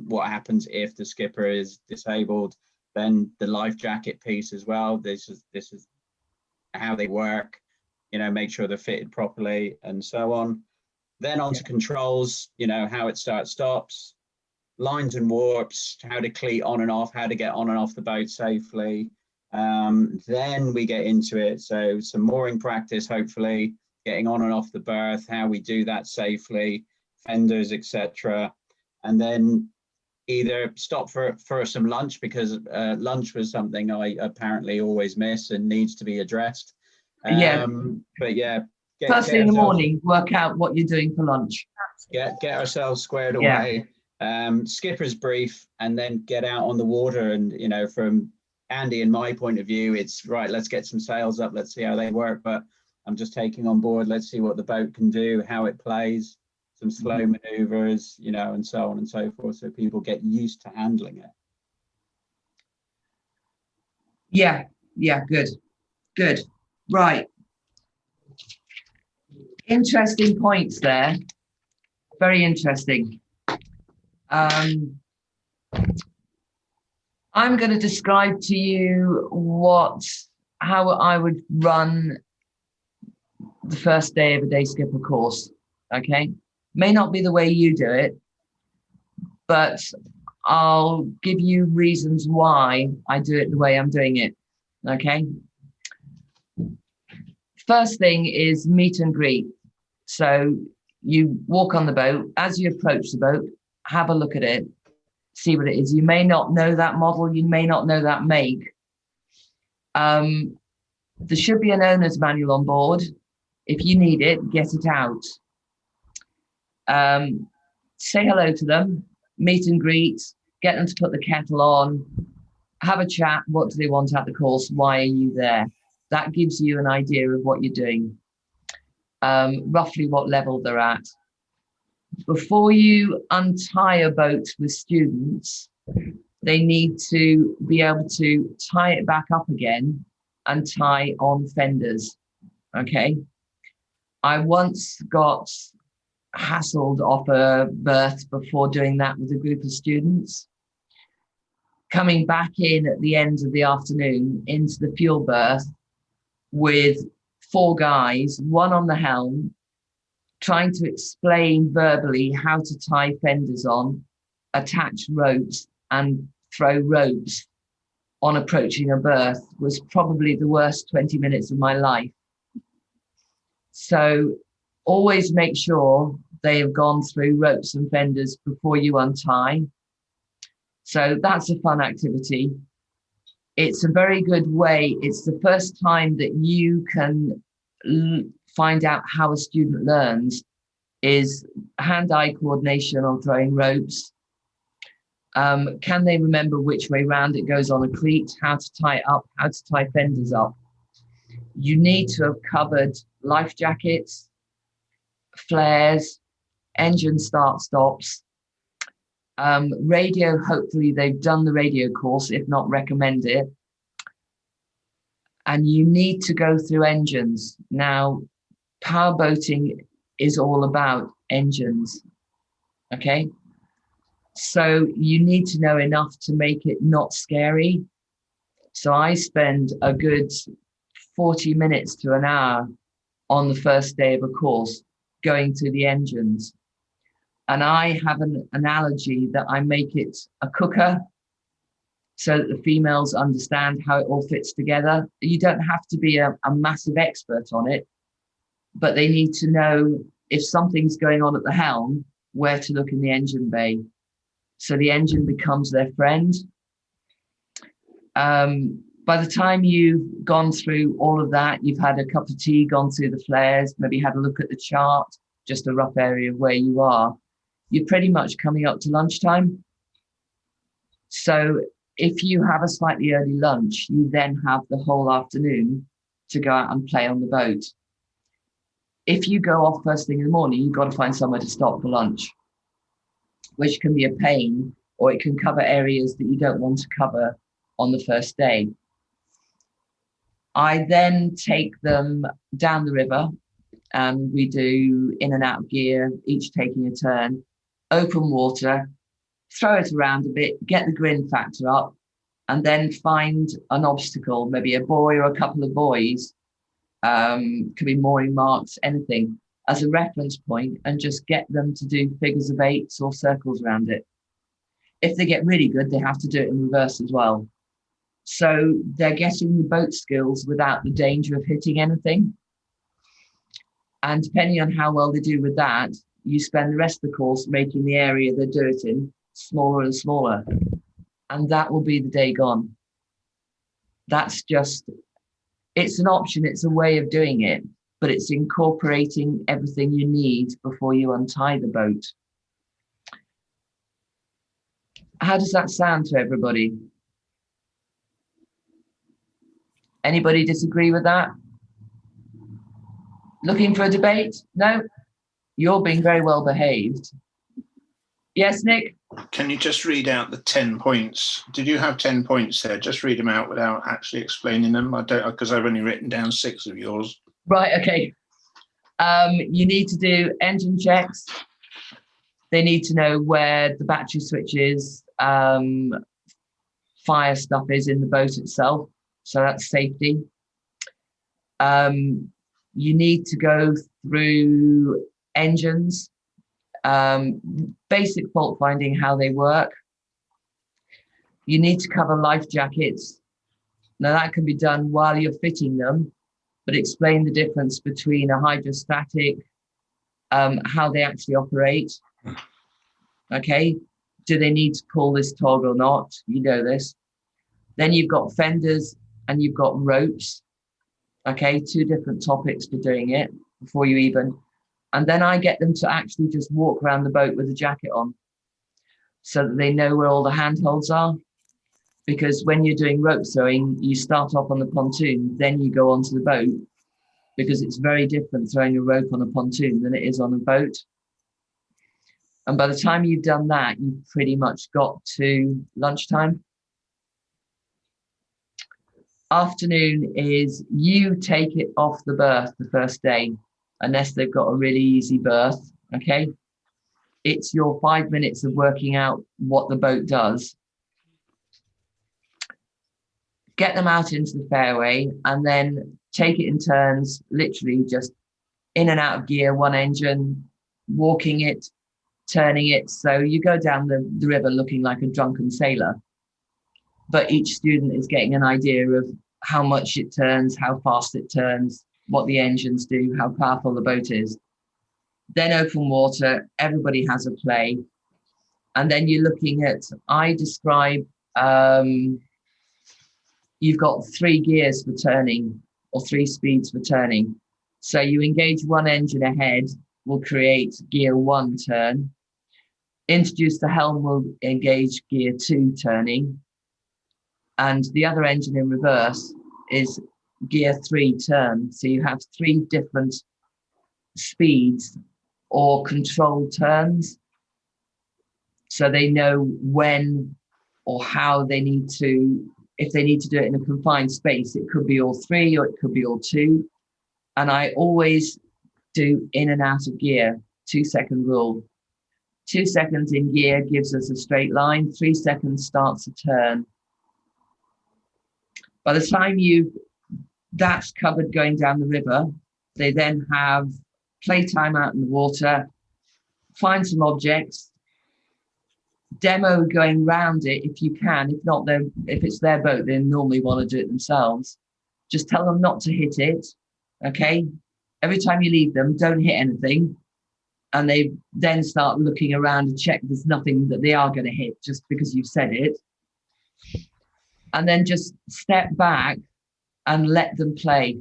what happens if the skipper is disabled, then the life jacket piece as well. This is how they work, you know, make sure they're fitted properly and so on. Then on to controls, you know, how it starts, stops, lines and warps, how to cleat on and off, how to get on and off the boat safely. Then we get into it. So some mooring practice, hopefully, getting on and off the berth, how we do that safely, fenders, etc. And then either stop for some lunch, because lunch was something I apparently always miss and needs to be addressed. But yeah, first thing in the morning, work out what you're doing for lunch. Get ourselves squared away. Skipper's brief, and then get out on the water. And you know, from Andy and my point of view, it's right, let's get some sails up, let's see how they work. But I'm just taking on board, let's see what the boat can do, how it plays, some slow maneuvers, you know, and so on and so forth, so people get used to handling it. Yeah, good. Right. Interesting points there. Very interesting. I'm going to describe to you how I would run the first day of a day skipper course. Okay, may not be the way you do it, but I'll give you reasons why I do it the way I'm doing it. Okay. First thing is meet and greet. So you walk on the boat. As you approach the boat, have a look at it, see what it is. You may not know that model, you may not know that make. There should be an owner's manual on board. If you need it, get it out. Say hello to them, meet and greet, get them to put the kettle on, have a chat. What do they want at the course? Why are you there? That gives you an idea of what you're doing, roughly what level they're at. Before you untie a boat with students, they need to be able to tie it back up again and tie on fenders. Okay. I once got hassled off a berth before doing that with a group of students. Coming back in at the end of the afternoon into the fuel berth with 4 guys, one on the helm, trying to explain verbally how to tie fenders on, attach ropes and throw ropes on approaching a berth was probably the worst 20 minutes of my life. So always make sure they have gone through ropes and fenders before you untie. So that's a fun activity. it's a very good way. It's the first time that you can find out how a student learns is hand-eye coordination on throwing ropes. Can they remember which way round it goes on a cleat, how to tie it up, how to tie fenders up? You need to have covered life jackets, flares, engine start-stops, radio. Hopefully they've done the radio course, if not, recommend it. And you need to go through engines. Now, powerboating is all about engines, okay? So you need to know enough to make it not scary. So I spend a good 40 minutes to an hour on the first day of a course going through the engines. And I have an analogy that I make it a cooker so that the females understand how it all fits together. You don't have to be a massive expert on it, but they need to know if something's going on at the helm, where to look in the engine bay. So the engine becomes their friend. By the time you've gone through all of that, you've had a cup of tea, gone through the flares, maybe had a look at the chart, just a rough area of where you are, you're pretty much coming up to lunchtime. So if you have a slightly early lunch, you then have the whole afternoon to go out and play on the boat. If you go off first thing in the morning, you've got to find somewhere to stop for lunch, which can be a pain, or it can cover areas that you don't want to cover on the first day. I then take them down the river, and we do in and out gear, each taking a turn, open water, throw it around a bit, get the grin factor up, and then find an obstacle, maybe a boy or a couple of boys, could be mooring marks, anything, as a reference point, and just get them to do figures of eights or circles around it. If they get really good, they have to do it in reverse as well. So they're getting the boat skills without the danger of hitting anything. And depending on how well they do with that, you spend the rest of the course making the area they do it in smaller and smaller. And that will be the day gone. That's just, it's an option, it's a way of doing it, but it's incorporating everything you need before you untie the boat. How does that sound to everybody? Anybody disagree with that? Looking for a debate? No? You're being very well behaved. Yes, Nick? Can you just read out the 10 points? Did you have 10 points there? Just read them out without actually explaining them. I don't, because I've only written down 6 of yours. Right, okay. You need to do engine checks. They need to know where the battery switch is, fire stuff is in the boat itself. So that's safety. You need to go through engines, basic fault finding, how they work. You need to cover life jackets. Now that can be done while you're fitting them, but explain the difference between a hydrostatic, how they actually operate. Okay, do they need to pull this tog or not? You know this. Then you've got fenders and you've got ropes. Okay, 2 different topics for doing it before you even. And then I get them to actually just walk around the boat with a jacket on so that they know where all the handholds are. Because when you're doing rope throwing, you start off on the pontoon, then you go onto the boat, because it's very different throwing a rope on a pontoon than it is on a boat. And by the time you've done that, you've pretty much got to lunchtime. Afternoon is you take it off the berth the first day, unless they've got a really easy berth, okay? It's your 5 minutes of working out what the boat does. Get them out into the fairway and then take it in turns, literally just in and out of gear, one engine, walking it, turning it. So you go down the river looking like a drunken sailor, but each student is getting an idea of how much it turns, how fast it turns, what the engines do, how powerful the boat is. Then open water, everybody has a play. And then you're looking at, I describe you've got 3 gears for turning or 3 speeds for turning. So you engage one engine ahead, will create gear 1 turn. Introduce the helm will engage gear 2 turning. And the other engine in reverse is gear 3 turn. So you have 3 different speeds or control turns. So they know when or how they need to, if they need to do it in a confined space, it could be all 3 or it could be all 2. And I always do in and out of gear, 2-second rule. 2 seconds in gear gives us a straight line, 3 seconds starts a turn. By the time that's covered going down the river, they then have playtime out in the water, find some objects, demo going round it if you can. If not, if it's their boat, they normally want to do it themselves. Just tell them not to hit it, okay? Every time you leave them, don't hit anything. And they then start looking around and check there's nothing that they are going to hit just because you've said it. And then just step back and let them play.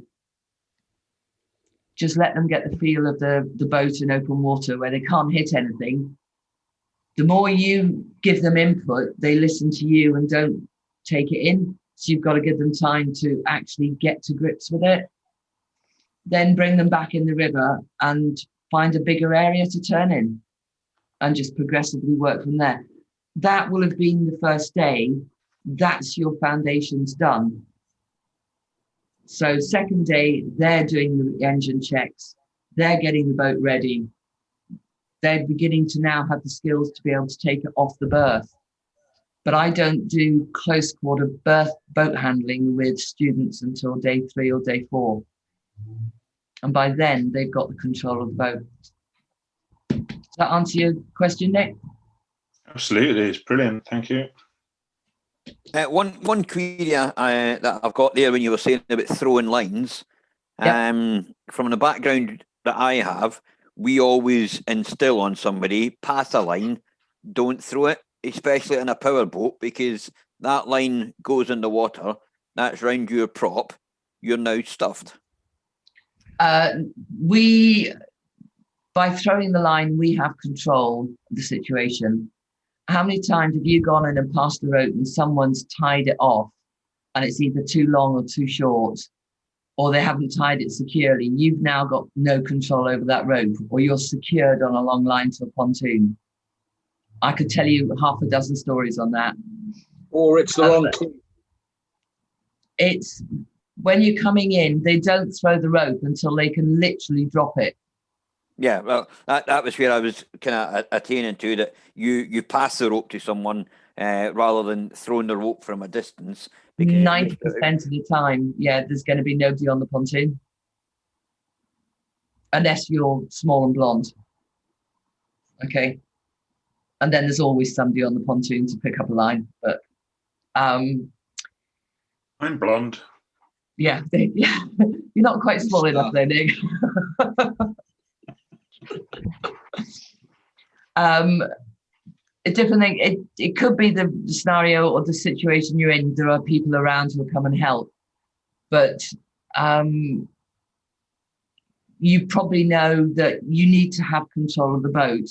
Just let them get the feel of the boat in open water where they can't hit anything. The more you give them input, they listen to you and don't take it in. So you've got to give them time to actually get to grips with it. Then bring them back in the river and find a bigger area to turn in and just progressively work from there. That will have been the first day. That's your foundations done. So second day, they're doing the engine checks. They're getting the boat ready. They're beginning to now have the skills to be able to take it off the berth. But I don't do close quarter boat handling with students until day 3 or day 4. And by then, they've got the control of the boat. Does that answer your question, Nick? Absolutely, it's brilliant. Thank you. One query that I've got there when you were saying about throwing lines, from the background that I have, we always instill on somebody, pass a line, don't throw it, especially in a power boat, because that line goes in the water, that's round your prop, you're now stuffed. By throwing the line, we have control of the situation. How many times have you gone in and passed the rope and someone's tied it off and it's either too long or too short, or they haven't tied it securely? You've now got no control over that rope, or you're secured on a long line to a pontoon. I could tell you half a dozen stories on that. Or it's the wrong tool. It's when you're coming in, they don't throw the rope until they can literally drop it. Yeah, well, that was where I was kind of attaining to, that you pass the rope to someone rather than throwing the rope from a distance. 90% of the time, yeah, there's going to be nobody on the pontoon. Unless you're small and blonde. Okay. And then there's always somebody on the pontoon to pick up a line. But I'm blonde. Yeah, you're not quite small enough there, Nick. A different thing, it could be the scenario or the situation you're in. There are people around who will come and help, but you probably know that you need to have control of the boat.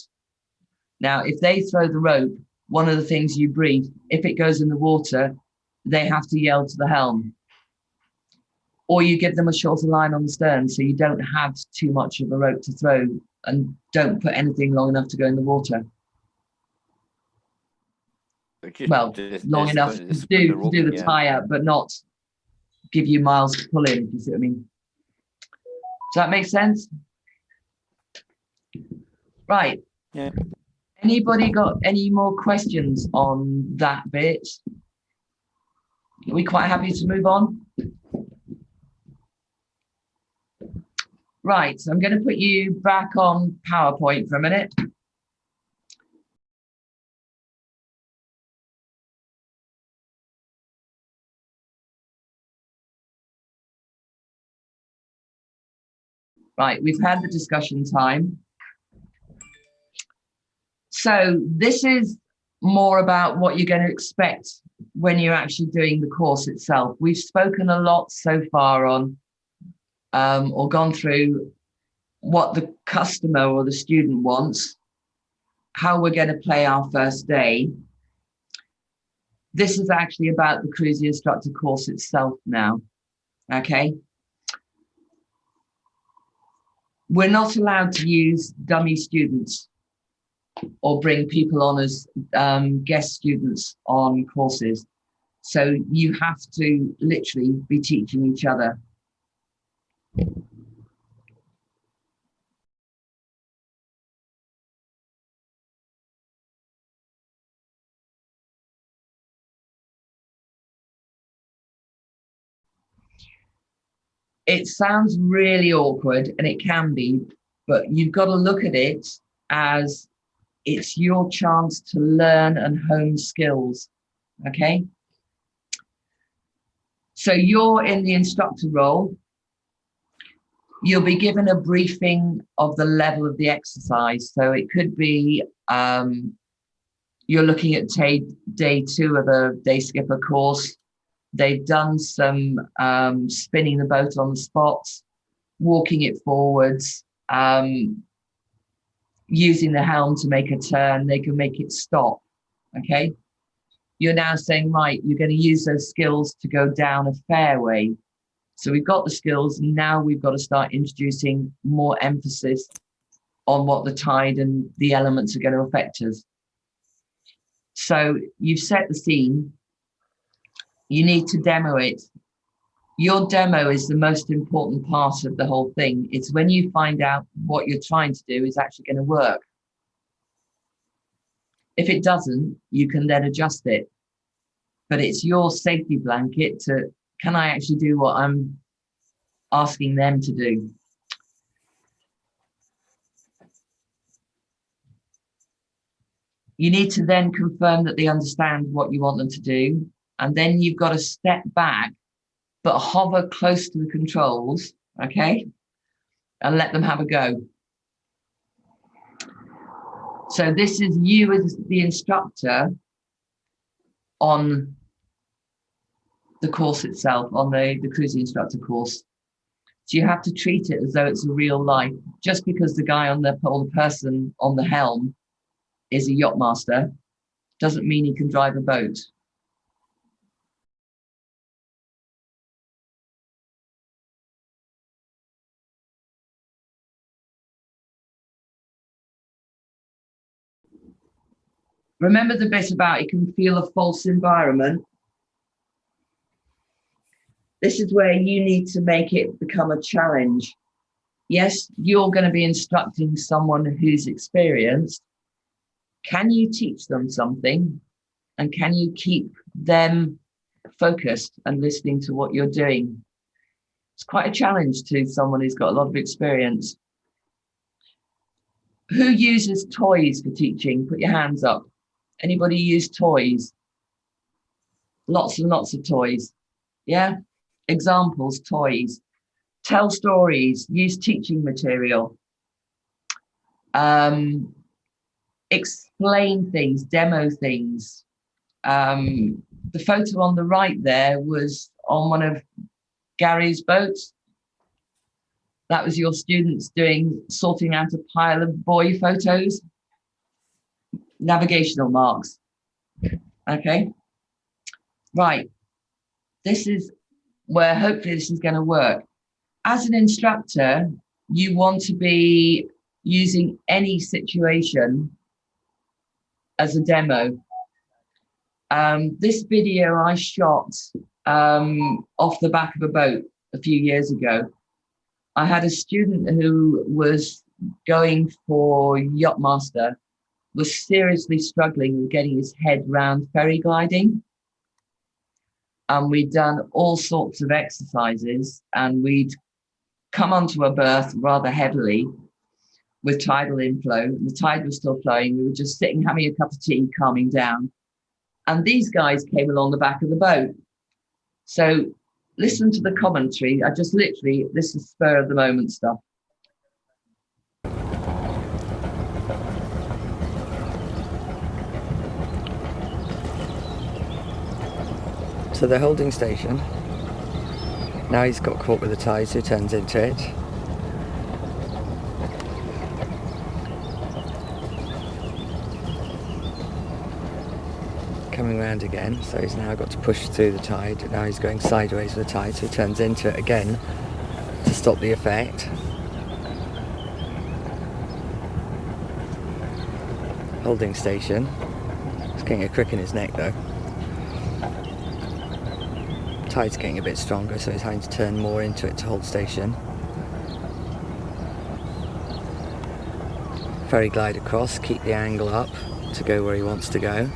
Now, if they throw the rope, one of the things you brief, if it goes in the water, they have to yell to the helm. Or you give them a shorter line on the stern so you don't have too much of a rope to throw and don't put anything long enough to go in the water. Well, long enough to do the tie-up, but not give you miles to pull in, if you see what I mean. Does that make sense? Right. Yeah. Anybody got any more questions on that bit? Are we quite happy to move on? Right, so I'm going to put you back on PowerPoint for a minute. Right, we've had the discussion time. So this is more about what you're going to expect when you're actually doing the course itself. We've spoken a lot so far on or gone through what the customer or the student wants, how we're going to play our first day. This is actually about the cruising instructor course itself now, okay? We're not allowed to use dummy students or bring people on as guest students on courses. So you have to literally be teaching each other. It sounds really awkward, and it can be, but you've got to look at it as it's your chance to learn and hone skills, okay? So you're in the instructor role. You'll be given a briefing of the level of the exercise. So it could be you're looking at day 2 of a day skipper course. They've done some spinning the boat on the spots, walking it forwards, using the helm to make a turn. They can make it stop, okay? You're now saying, right, you're going to use those skills to go down a fairway. So we've got the skills, now we've got to start introducing more emphasis on what the tide and the elements are going to affect us. So you've set the scene. You need to demo it. Your demo is the most important part of the whole thing. It's when you find out what you're trying to do is actually going to work. If it doesn't, you can then adjust it. But it's your safety blanket to, can I actually do what I'm asking them to do? You need to then confirm that they understand what you want them to do. And then you've got to step back, but hover close to the controls, okay? And let them have a go. So this is you as the instructor on the course itself, on the cruising instructor course. So you have to treat it as though it's a real life. Just because the guy on the, or the person on the helm is a yacht master doesn't mean he can drive a boat. Remember the bit about it can feel a false environment? This is where you need to make it become a challenge. Yes, you're going to be instructing someone who's experienced. Can you teach them something? And can you keep them focused and listening to what you're doing? It's quite a challenge to someone who's got a lot of experience. Who uses toys for teaching? Put your hands up. Anybody use toys? Lots and lots of toys. Yeah? Examples, toys. Tell stories, use teaching material. Explain things, demo things. The photo on the right there was on one of Gary's boats. That was your students sorting out a pile of buoy photos. Navigational marks. Okay. Right. This is where hopefully this is going to work. As an instructor, you want to be using any situation as a demo. This video I shot off the back of a boat a few years ago. I had a student who was going for yacht master, was seriously struggling with getting his head round ferry gliding. And we'd done all sorts of exercises, and we'd come onto a berth rather heavily with tidal inflow. The tide was still flowing. We were just sitting, having a cup of tea, calming down. And these guys came along the back of the boat. So listen to the commentary. I just literally, this is spur of the moment stuff. So the holding station, now he's got caught with the tide, so he turns into it. Coming round again, so he's now got to push through the tide. Now he's going sideways with the tide, so he turns into it again to stop the effect. Holding station. He's getting a crick in his neck though. Tide's getting a bit stronger, so he's having to turn more into it to hold station. Ferry glide across, keep the angle up to go where he wants to go.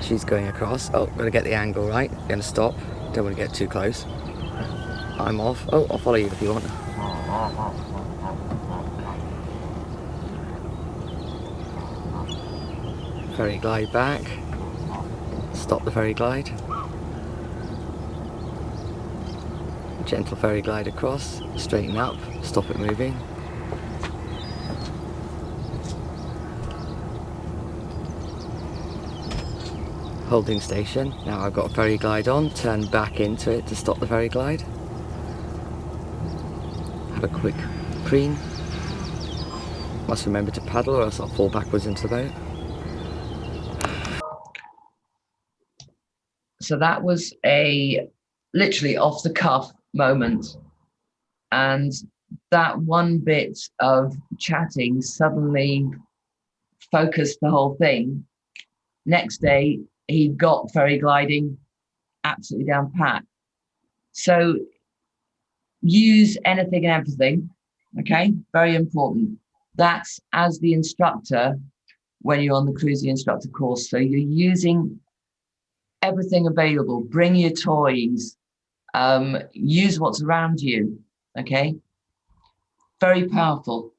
She's going across. Oh, got to get the angle right. Going to stop. Don't want to get too close. I'm off. Oh, I'll follow you if you want. Ferry glide back. Stop the ferry glide. Gentle ferry glide across. Straighten up. Stop it moving. Holding station. Now I've got a ferry glide on, turn back into it to stop the ferry glide. Have a quick preen. Must remember to paddle or else I'll fall backwards into the boat. So that was a literally off the cuff moment. And that one bit of chatting suddenly focused the whole thing. Next day, he got ferry gliding absolutely down pat. So use anything and everything, okay? Very important. That's as the instructor when you're on the cruising instructor course. So you're using everything available. Bring your toys, use what's around you, okay? Very powerful.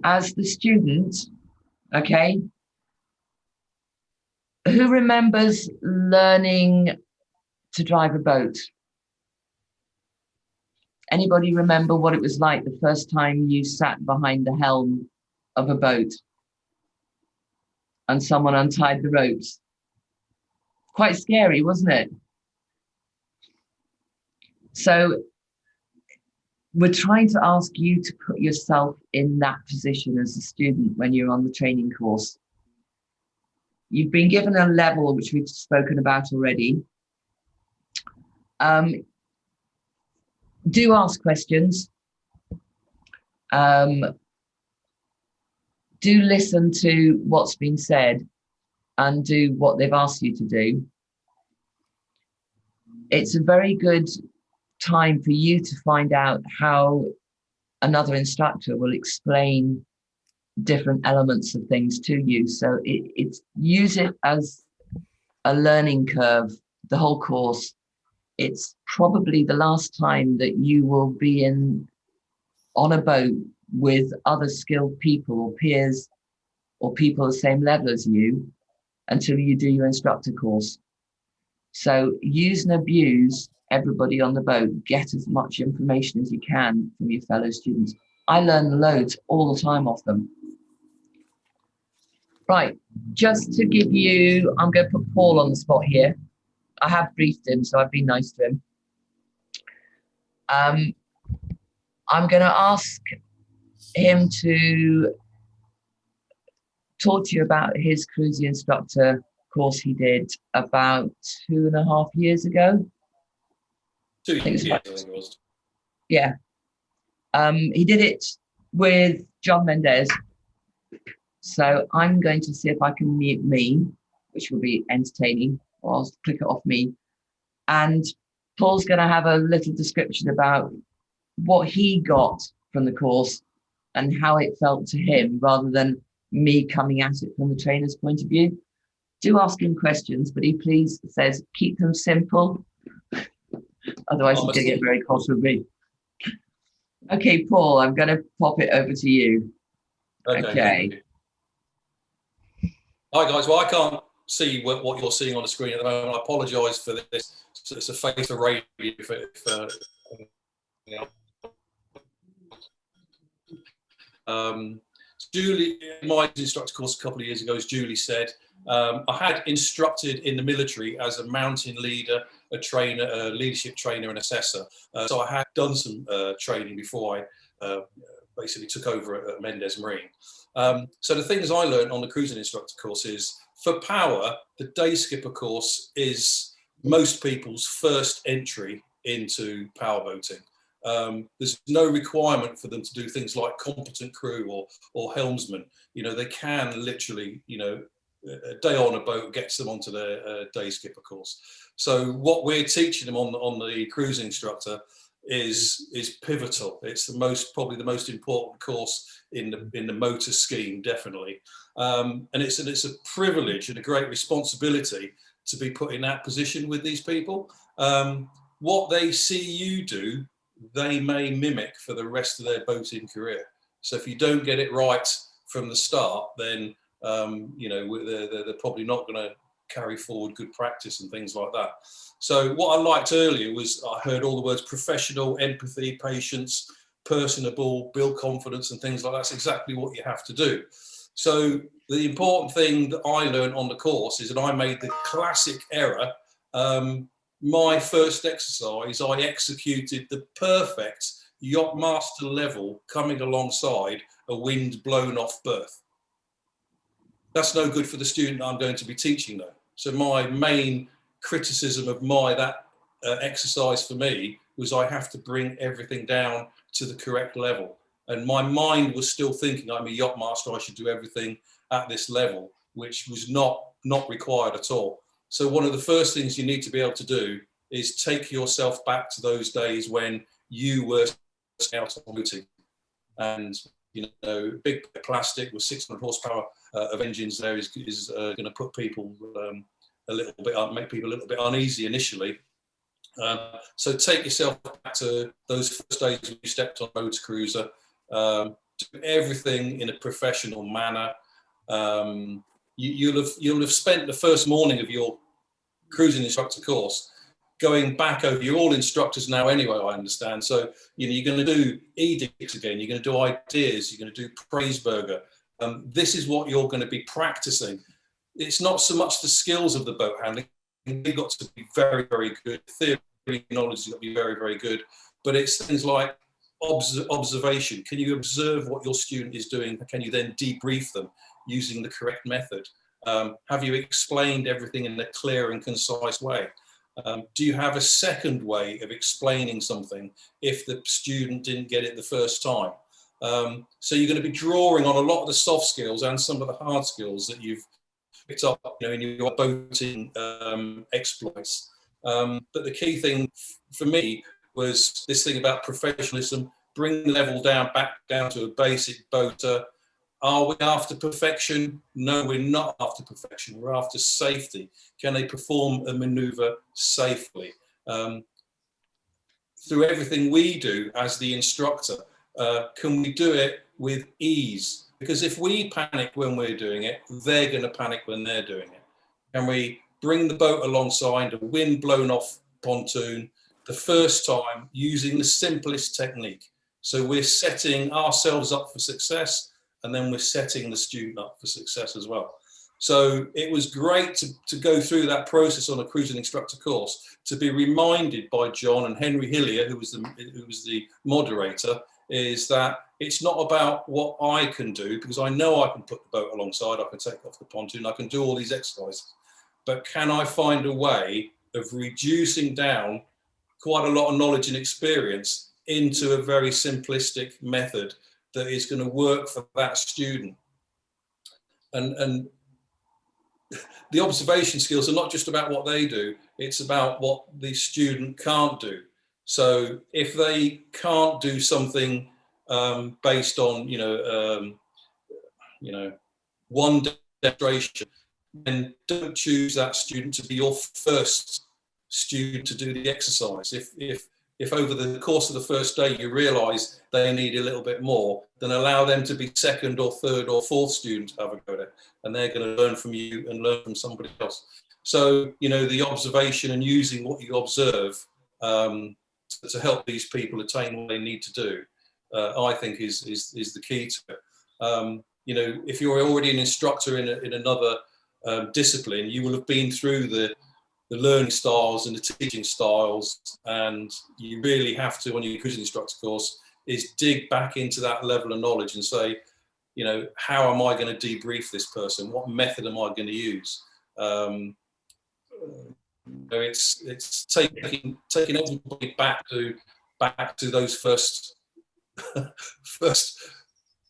As the student, okay, who remembers learning to drive a boat? Anybody remember what it was like the first time you sat behind the helm of a boat and someone untied the ropes? Quite scary, wasn't it? So we're trying to ask you to put yourself in that position as a student when you're on the training course. You've been given a level which we've spoken about already. Do ask questions. Do listen to what's been said and do what they've asked you to do. It's a very good time for you to find out how another instructor will explain different elements of things to you. So it's use it as a learning curve, the whole course. It's probably the last time that you will be on a boat with other skilled people or peers or people the same level as you until you do your instructor course. So use and abuse everybody on the boat. Get as much information as you can from your fellow students. I learn loads all the time off them. Right, just to give you, I'm going to put Paul on the spot here. I have briefed him, so I've been nice to him. I'm going to ask him to talk to you about his cruising instructor course he did about 2.5 years ago. 2 years, I think it was. Yeah. He did it with John Mendez. So I'm going to see if I can mute me, which will be entertaining, or I'll click it off me. And Paul's going to have a little description about what he got from the course and how it felt to him, rather than me coming at it from the trainer's point of view. Do ask him questions, but he please says keep them simple. Otherwise, he's going to get very cross with me. Okay, Paul, I'm going to pop it over to you. Okay. Hi guys, well I can't see what you're seeing on the screen at the moment. I apologise for this. So it's a face for radio. Julie, in my instructor course a couple of years ago, as Julie said, I had instructed in the military as a mountain leader, a trainer, a leadership trainer and assessor. So I had done some training before I basically took over at Mendes Marine. So the things I learned on the cruising instructor course is, for power, the day skipper course is most people's first entry into powerboating. There's no requirement for them to do things like competent crew or helmsman. You know, they can literally, you know, a day on a boat gets them onto their day skipper course. So what we're teaching them on the cruising instructor is pivotal. It's probably the most important course in the motor scheme, definitely. And it's a privilege and a great responsibility to be put in that position with these people. What they see you do, they may mimic for the rest of their boating career. So if you don't get it right from the start, then you know, they're probably not going to carry forward good practice and things like that. So what I liked earlier was I heard all the words professional, empathy, patience, personable, build confidence and things like that. That's exactly what you have to do. So the important thing that I learned on the course is that I made the classic error. My first exercise, I executed the perfect yacht master level coming alongside a wind blown off berth. That's no good for the student I'm going to be teaching though. So my main criticism of that exercise for me was I have to bring everything down to the correct level. And my mind was still thinking I'm a yacht master, I should do everything at this level, which was not required at all. So one of the first things you need to be able to do is take yourself back to those days when you were out on boating. And you know, big plastic with 600 horsepower of engines there is going to put people a little bit, make people a little bit uneasy initially. So take yourself back to those first days when you stepped on a motor cruiser. Do everything in a professional manner. You'll have spent the first morning of your cruising instructor course going back over. You're all instructors now anyway, I understand. So you know, you're going to do edicts again. You're going to do ideas. You're going to do Praisburger. This is what you're going to be practicing. It's not so much the skills of the boat handling. You've got to be very, very good. Theory knowledge has got to be very, very good. But it's things like observation. Can you observe what your student is doing? Can you then debrief them using the correct method? Have you explained everything in a clear and concise way? Do you have a second way of explaining something if the student didn't get it the first time? So you're going to be drawing on a lot of the soft skills and some of the hard skills that you've picked up, you know, in your boating exploits. But the key thing for me was this thing about professionalism, bring the level down, back down to a basic boater. Are we after perfection? No, we're not after perfection. We're after safety. Can they perform a maneuver safely? Through everything we do as the instructor, can we do it with ease? Because if we panic when we're doing it, they're going to panic when they're doing it. Can we bring the boat alongside a wind blown off pontoon the first time using the simplest technique? So we're setting ourselves up for success, and then we're setting the student up for success as well. So it was great to go through that process on a cruising instructor course, to be reminded by John and Henry Hillier, who was the moderator, is that it's not about what I can do, because I know I can put the boat alongside, I can take off the pontoon, I can do all these exercises, but can I find a way of reducing down quite a lot of knowledge and experience into a very simplistic method that is going to work for that student? And the observation skills are not just about what they do, it's about what the student can't do. So if they can't do something based on, one demonstration, then don't choose that student to be your first student to do the exercise. If over the course of the first day you realise they need a little bit more, then allow them to be second or third or fourth student to have a go at it, and they're going to learn from you and learn from somebody else. So, you know, the observation and using what you observe to help these people attain what they need to do, I think is the key to it. You know, if you're already an instructor in another discipline, you will have been through the learning styles and the teaching styles, and you really have to, on your quiz instructor course, is dig back into that level of knowledge and say, you know, how am I going to debrief this person? What method am I going to use? It's taking everybody back to those first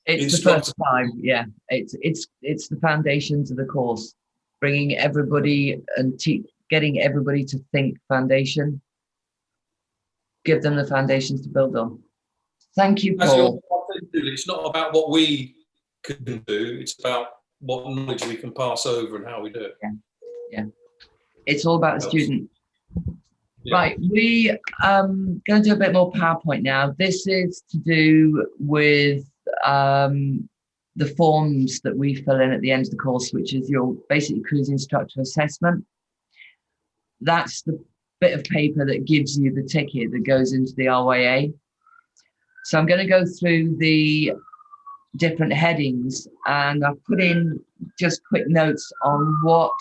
It's the first time, yeah. It's the foundations of the course, bringing everybody and getting everybody to think foundation. Give them the foundations to build on. Thank you, Paul. It's not about what we can do, it's about what knowledge we can pass over and how we do it. Yeah. It's all about the student. Yeah. Right, we going to do a bit more PowerPoint now. This is to do with the forms that we fill in at the end of the course, which is your basically cruise instructor assessment. That's the bit of paper that gives you the ticket that goes into the RYA. So I'm going to go through the different headings, and I've put in just quick notes on what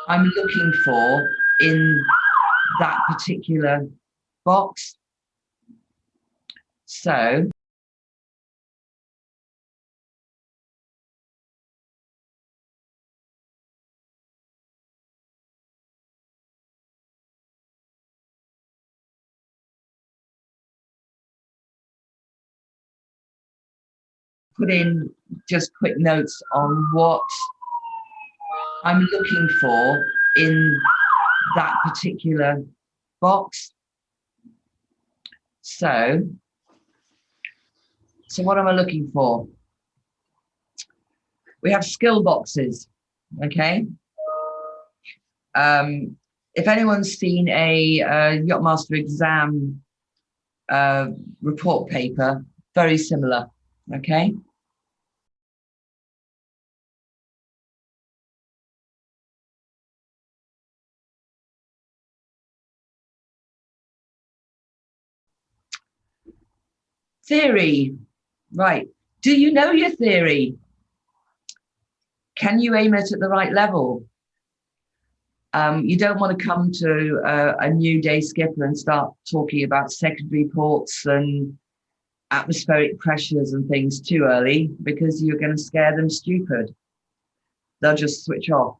I'm looking for in that particular box. So put in just quick notes on what I'm looking for in that particular box. So what am I looking for? We have skill boxes, okay? If anyone's seen a Yachtmaster exam report paper, very similar, okay? Theory, right. Do you know your theory? Can you aim it at the right level? You don't want to come to a new day skipper and start talking about secondary ports and atmospheric pressures and things too early, because you're going to scare them stupid. They'll just switch off.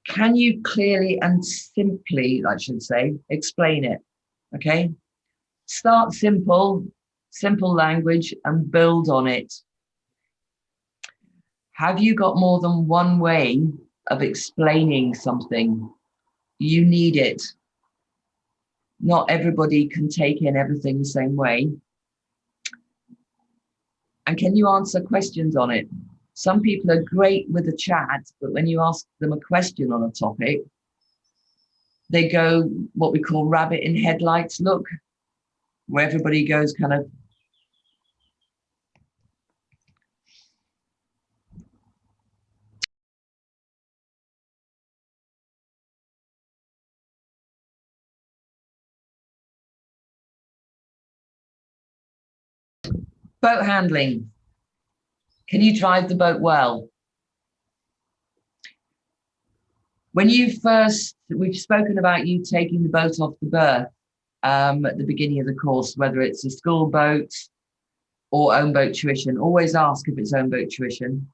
Can you clearly and simply, I should say, explain it? Okay. Start simple language and build on it. Have you got more than one way of explaining something? You need it. Not everybody can take in everything the same way. And can you answer questions on it? Some people are great with a chat, but when you ask them a question on a topic, they go what we call rabbit in headlights look, where everybody goes kind of, boat handling. Can you drive the boat well? When we've spoken about you taking the boat off the berth at the beginning of the course, whether it's a school boat or own boat tuition. Always ask if it's own boat tuition.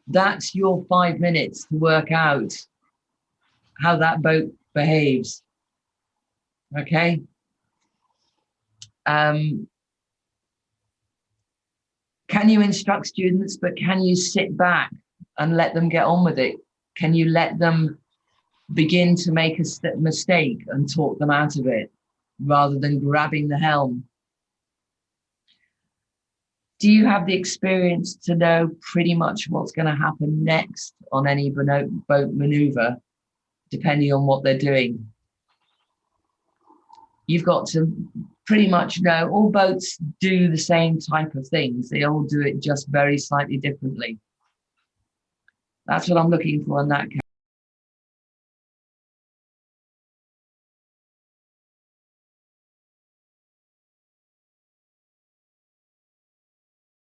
That's your 5 minutes to work out how that boat behaves. Okay. Can you instruct students, but can you sit back and let them get on with it? Can you let them begin to make a mistake and talk them out of it rather than grabbing the helm? Do you have the experience to know pretty much what's going to happen next on any boat maneuver, depending on what they're doing? You've got to pretty much know all boats do the same type of things. They all do it just very slightly differently. That's what I'm looking for in that case.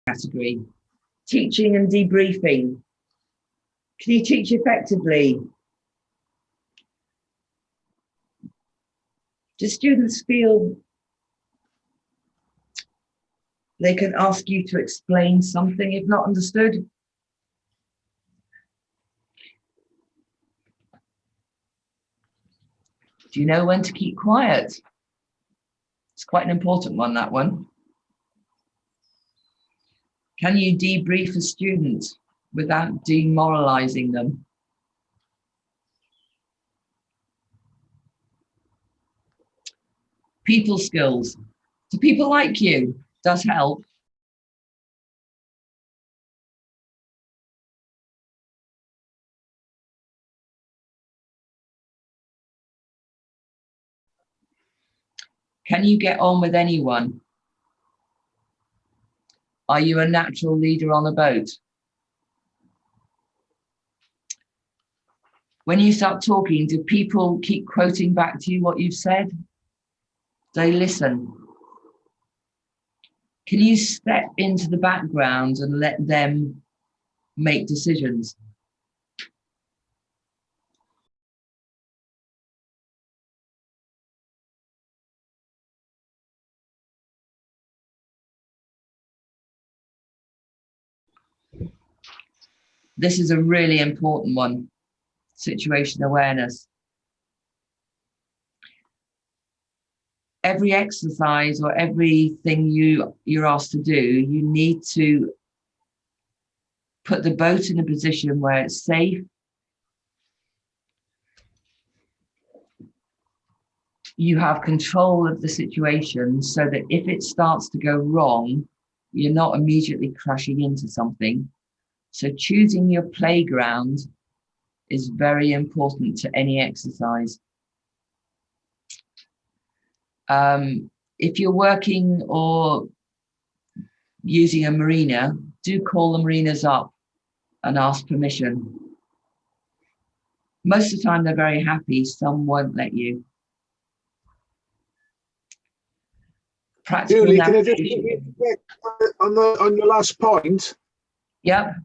Category. Teaching and debriefing. Can you teach effectively? Do students feel they can ask you to explain something if not understood? Do you know when to keep quiet? It's quite an important one, that one. Can you debrief a student without demoralizing them? People skills. Do people like you? Does help. Can you get on with anyone? Are you a natural leader on a boat? When you start talking, do people keep quoting back to you what you've said? They listen. Can you step into the background and let them make decisions? This is a really important one, situation awareness. Every exercise or everything you're asked to do, you need to put the boat in a position where it's safe. You have control of the situation so that if it starts to go wrong, you're not immediately crashing into something. So choosing your playground is very important to any exercise. If you're working or using a marina, do call the marinas up and ask permission. Most of the time they're very happy, some won't let you. Practical Julie, can I just navigation. on your last point? Yep.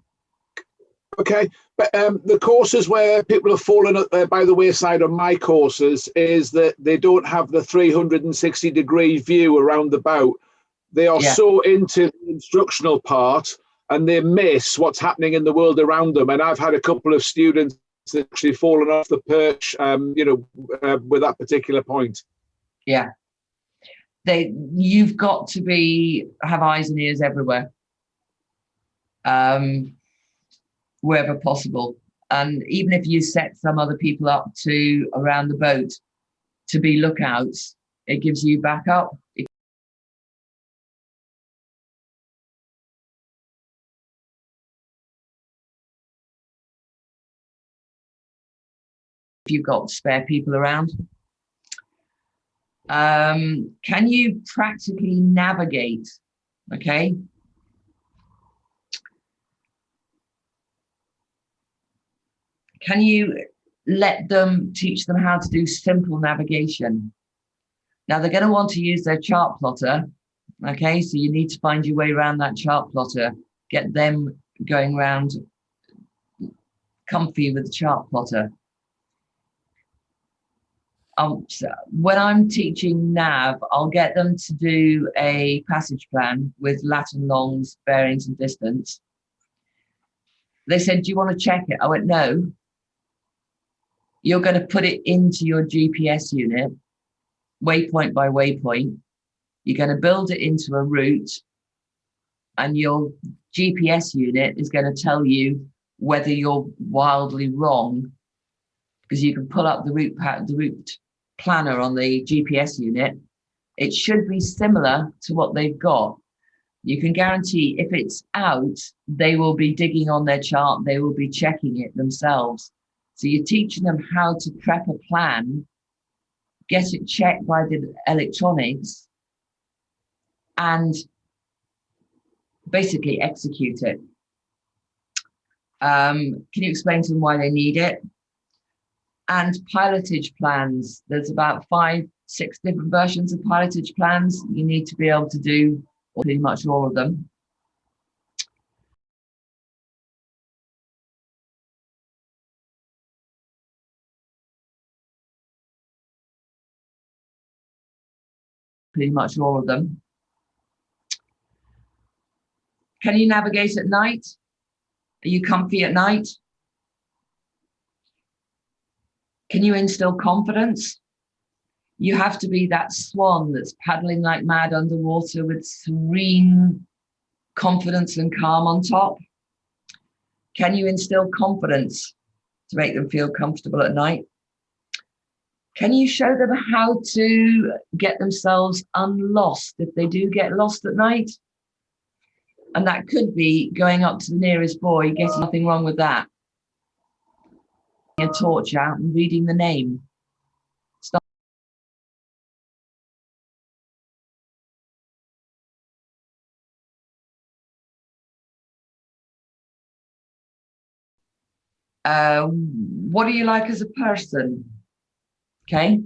Okay, but the courses where people have fallen by the wayside on my courses is that they don't have the 360-degree view around the boat. They are so into the instructional part and they miss what's happening in the world around them. And I've had a couple of students that actually fallen off the perch, with that particular point. Yeah. You've got to have eyes and ears everywhere. Wherever possible. And even if you set some other people up to around the boat to be lookouts, it gives you backup. If you've got spare people around. Can you practically navigate? Okay. Can you teach them how to do simple navigation? Now they're going to want to use their chart plotter. Okay, so you need to find your way around that chart plotter, get them going around comfy with the chart plotter. So when I'm teaching nav, I'll get them to do a passage plan with lat and longs, bearings and distance. They said, do you want to check it? I went, no. You're going to put it into your GPS unit, waypoint by waypoint. You're going to build it into a route, and your GPS unit is going to tell you whether you're wildly wrong, because you can pull up the route planner on the GPS unit. It should be similar to what they've got. You can guarantee if it's out, they will be digging on their chart, they will be checking it themselves. So you're teaching them how to prep a plan, get it checked by the electronics, and basically execute it. Can you explain to them why they need it? And pilotage plans. There's about 5-6 different versions of pilotage plans. You need to be able to do pretty much all of them. pretty much all of them. Can you navigate at night? Are you comfy at night? Can you instill confidence? You have to be that swan that's paddling like mad underwater with serene confidence and calm on top. Can you instill confidence to make them feel comfortable at night? Can you show them how to get themselves unlost if they do get lost at night? And that could be going up to the nearest boy, getting nothing wrong with that. A torch out and reading the name. Stop. What are you like as a person? Okay,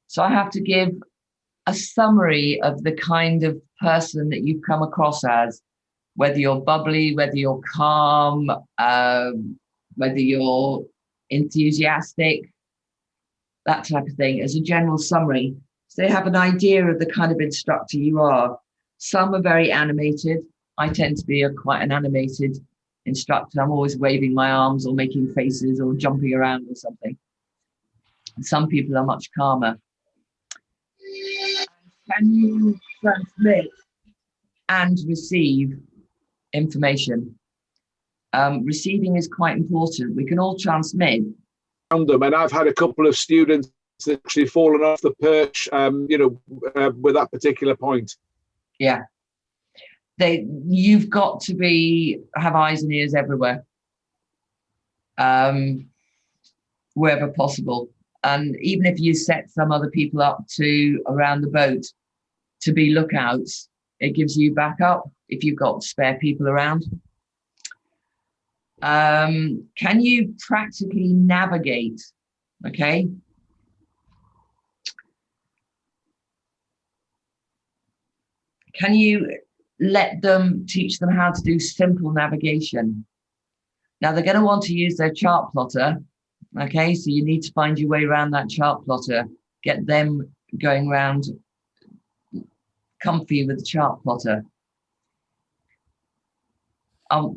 so I have to give a summary of the kind of person that you've come across as, whether you're bubbly, whether you're calm, whether you're enthusiastic, that type of thing, as a general summary. So they have an idea of the kind of instructor you are. Some are very animated. I tend to be quite an animated instructor. I'm always waving my arms or making faces or jumping around or something. Some people are much calmer. Can you transmit and receive information? Receiving is quite important. We can all transmit. Them, and I've had a couple of students that actually fallen off the perch, with that particular point. Yeah, you've got to have eyes and ears everywhere, wherever possible. And even if you set some other people up around the boat to be lookouts, it gives you backup if you've got spare people around. Can you practically navigate? Okay. Can you teach them how to do simple navigation? Now they're going to want to use their chart plotter. Okay, so you need to find your way around that chart plotter, get them going around comfy with the chart plotter.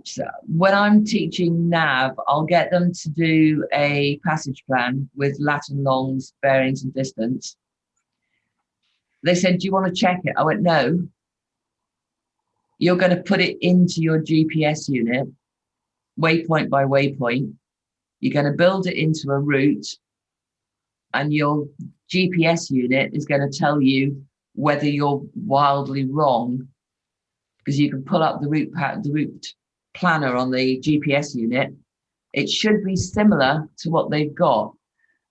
So when I'm teaching nav, I'll get them to do a passage plan with lat and longs, bearings and distance. They said, do you want to check it? I went, no. You're going to put it into your GPS unit, waypoint by waypoint. You're going to build it into a route, and your GPS unit is going to tell you whether you're wildly wrong, because you can pull up the route planner on the GPS unit. It should be similar to what they've got.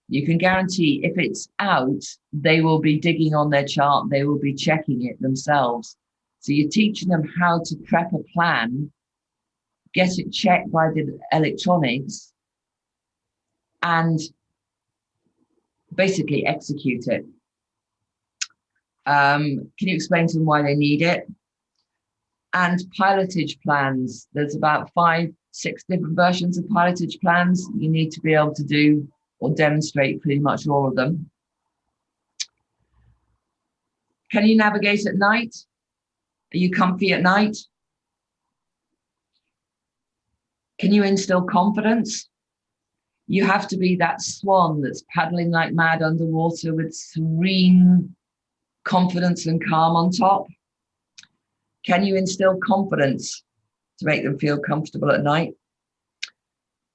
You can guarantee if it's out, they will be digging on their chart, they will be checking it themselves. So you're teaching them how to prep a plan, get it checked by the electronics, and basically execute it. Can you explain to them why they need it? And pilotage plans. There's about 5-6 different versions of pilotage plans. You need to be able to do or demonstrate pretty much all of them. Can you navigate at night? Are you comfy at night? Can you instill confidence? You have to be that swan that's paddling like mad underwater with serene confidence and calm on top. Can you instill confidence to make them feel comfortable at night?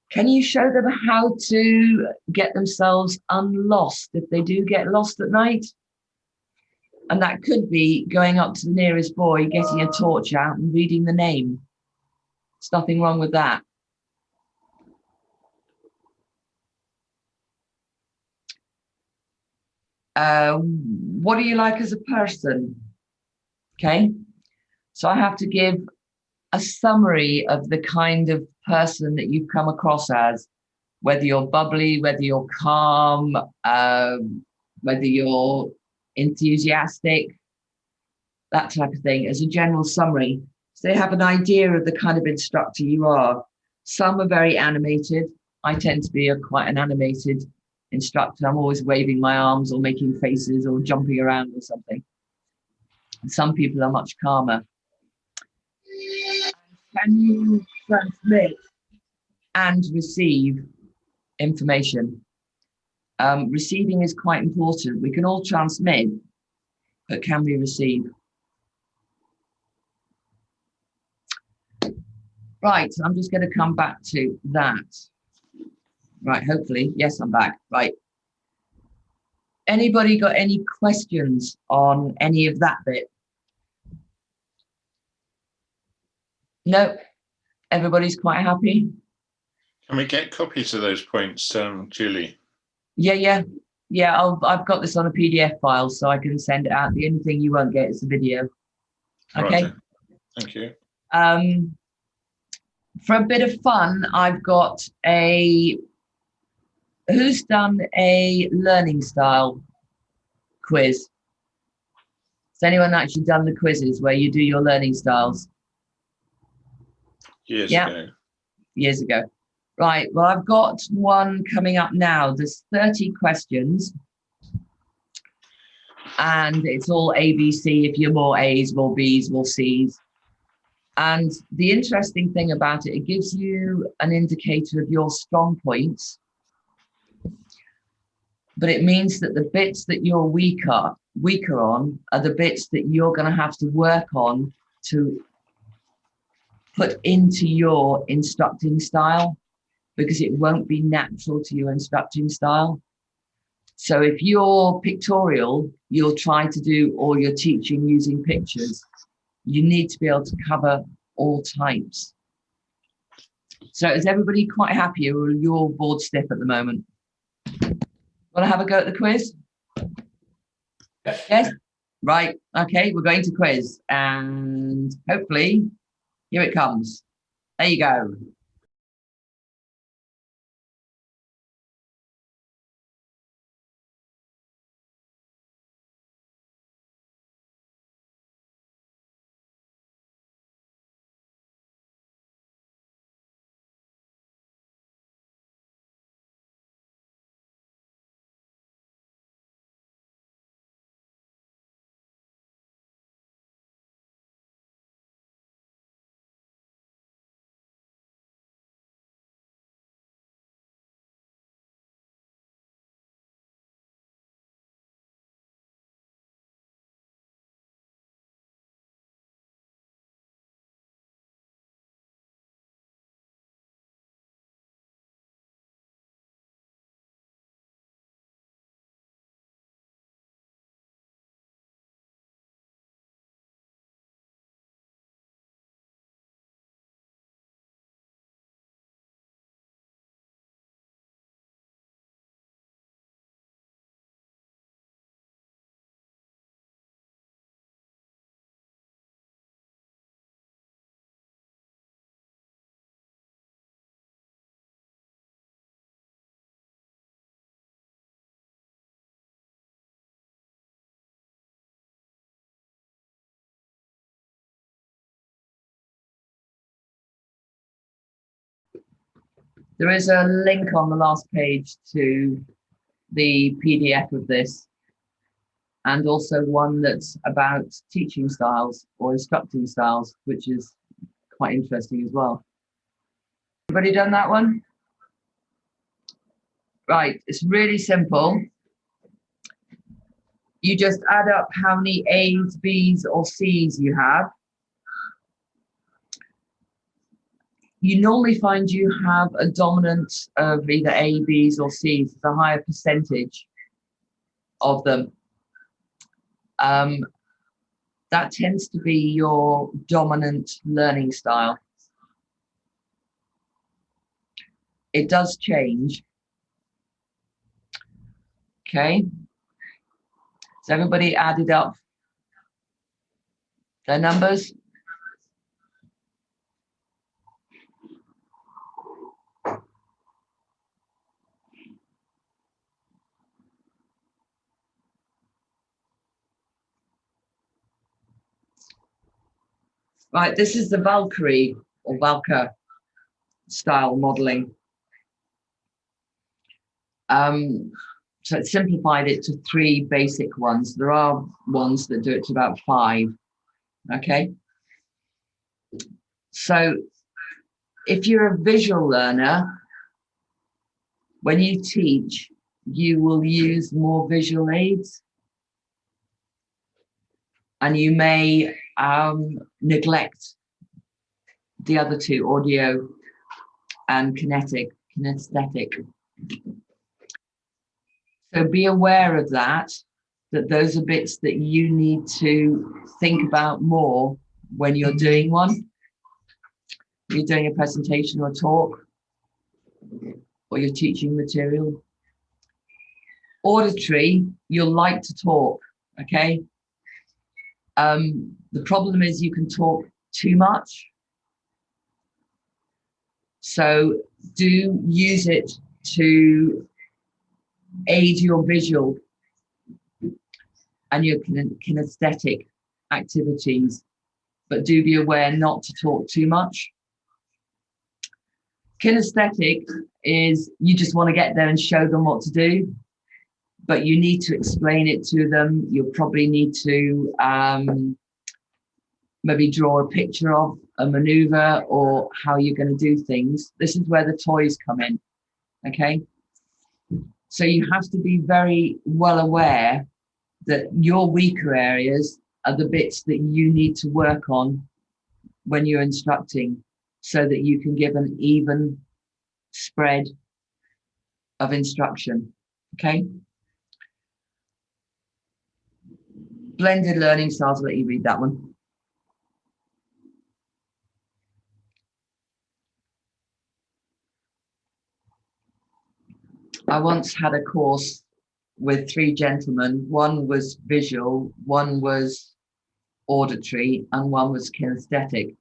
Can you show them how to get themselves unlost if they do get lost at night? And that could be going up to the nearest boy, getting a torch out and reading the name. There's nothing wrong with that. What are you like as a person? Okay, so I have to give a summary of the kind of person that you've come across as, whether you're bubbly, whether you're calm, whether you're enthusiastic, that type of thing, as a general summary. So they have an idea of the kind of instructor you are. Some are very animated. I tend to be quite an animated instructor. I'm always waving my arms or making faces or jumping around or something. Some people are much calmer. Can you transmit and receive information? Receiving is quite important. We can all transmit, but can we receive? Right, I'm just going to come back to that. Right, hopefully, yes, I'm back. Right. Anybody got any questions on any of that bit? No, everybody's quite happy. Can we get copies of those points, Julie? Yeah. I've got this on a PDF file, so I can send it out. The only thing you won't get is the video. Okay. Right. Thank you. For a bit of fun, I've got a. Who's done a learning style quiz? Has anyone actually done the quizzes where you do your learning styles? Years ago. Years ago. Right, well, I've got one coming up now. There's 30 questions. And it's all ABC. If you're more A's, more B's, more C's. And the interesting thing about it, it gives you an indicator of your strong points. But it means that the bits that you're weaker on are the bits that you're going to have to work on to put into your instructing style, because it won't be natural to your instructing style. So if you're pictorial, you'll try to do all your teaching using pictures. You need to be able to cover all types. So is everybody quite happy, or are you all bored stiff at the moment? Want to have a go at the quiz? Yes? Right. Okay, we're going to quiz. And hopefully, here it comes. There you go. There is a link on the last page to the PDF of this, and also one that's about teaching styles or instructing styles, which is quite interesting as well. Everybody done that one? Right, it's really simple. You just add up how many A's, B's, or C's you have. You normally find you have a dominant of either A, B's, or C's. It's a higher percentage of them. That tends to be your dominant learning style. It does change. Okay. So everybody added up their numbers. Right, this is the Valkyrie or Valka style modeling. So it simplified it to 3 basic ones. There are ones that do it to about 5. Okay. So if you're a visual learner, when you teach, you will use more visual aids, and you may neglect the other 2, audio and kinesthetic. So be aware of that those are bits that you need to think about more when you're doing one. You're doing a presentation or a talk, or you're teaching material. Auditory, you'll like to talk, okay? The problem is you can talk too much. So do use it to aid your visual and your kinesthetic activities, but do be aware not to talk too much. Kinesthetic is you just want to get there and show them what to do, but you need to explain it to them. You'll probably need to maybe draw a picture of a maneuver or how you're going to do things. This is where the toys come in, okay? So you have to be very well aware that your weaker areas are the bits that you need to work on when you're instructing, so that you can give an even spread of instruction, okay? Blended learning styles, I'll let you read that one. I once had a course with 3 gentlemen. One was visual, one was auditory, and one was kinesthetic.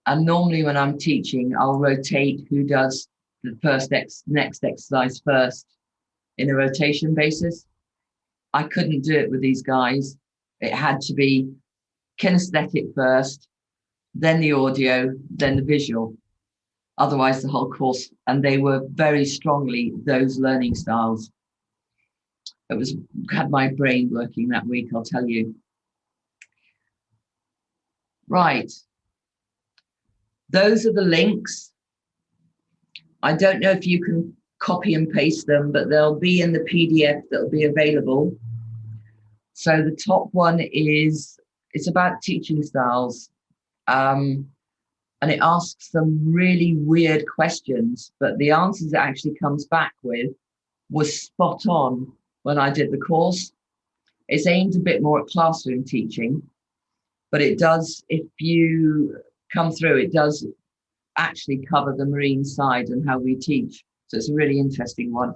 And normally when I'm teaching, I'll rotate who does the next exercise first in a rotation basis. I couldn't do it with these guys. It had to be kinesthetic first, then the audio, then the visual. Otherwise the whole course, and they were very strongly those learning styles. It had my brain working that week, I'll tell you. Right. Those are the links. I don't know if you can copy and paste them, but they'll be in the PDF that'll be available. So the top one it's about teaching styles. And it asks some really weird questions, but the answers it actually comes back with was spot on when I did the course. It's aimed a bit more at classroom teaching, but it does, if you come through, it does actually cover the marine side and how we teach. So it's a really interesting one.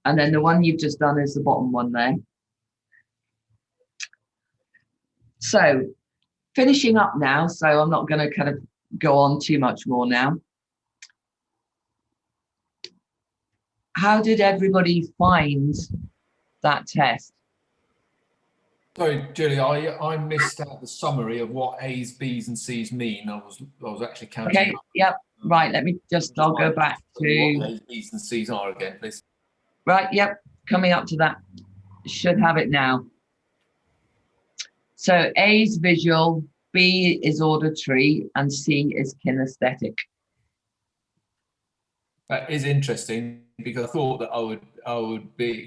And then the one you've just done is the bottom one there. So finishing up now, so I'm not going to kind of go on too much more now. How did everybody find that test? Sorry, Julie, I missed out the summary of what A's, B's and C's mean. I was actually counting. Okay, yep, right, I'll go back to what A's, B's and C's are again, please. Right, yep, coming up to that. Should have it now. So A is visual, B is auditory, and C is kinesthetic. That is interesting, because I thought that I would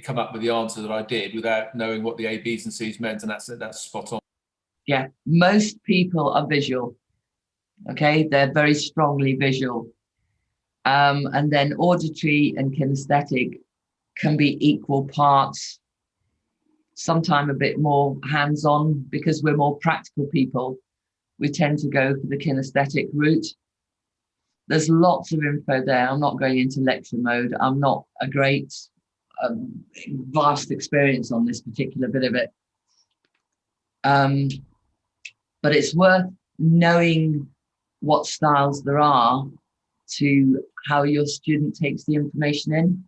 come up with the answer that I did without knowing what the A, B's and C's meant, and that's spot on. Yeah, most people are visual. Okay, they're very strongly visual. And then auditory and kinesthetic can be equal parts, sometimes a bit more hands-on, because we're more practical people. We tend to go for the kinesthetic route. There's lots of info there. I'm not going into lecture mode. I'm not a great, vast experience on this particular bit of it. But it's worth knowing what styles there are to how your student takes the information in.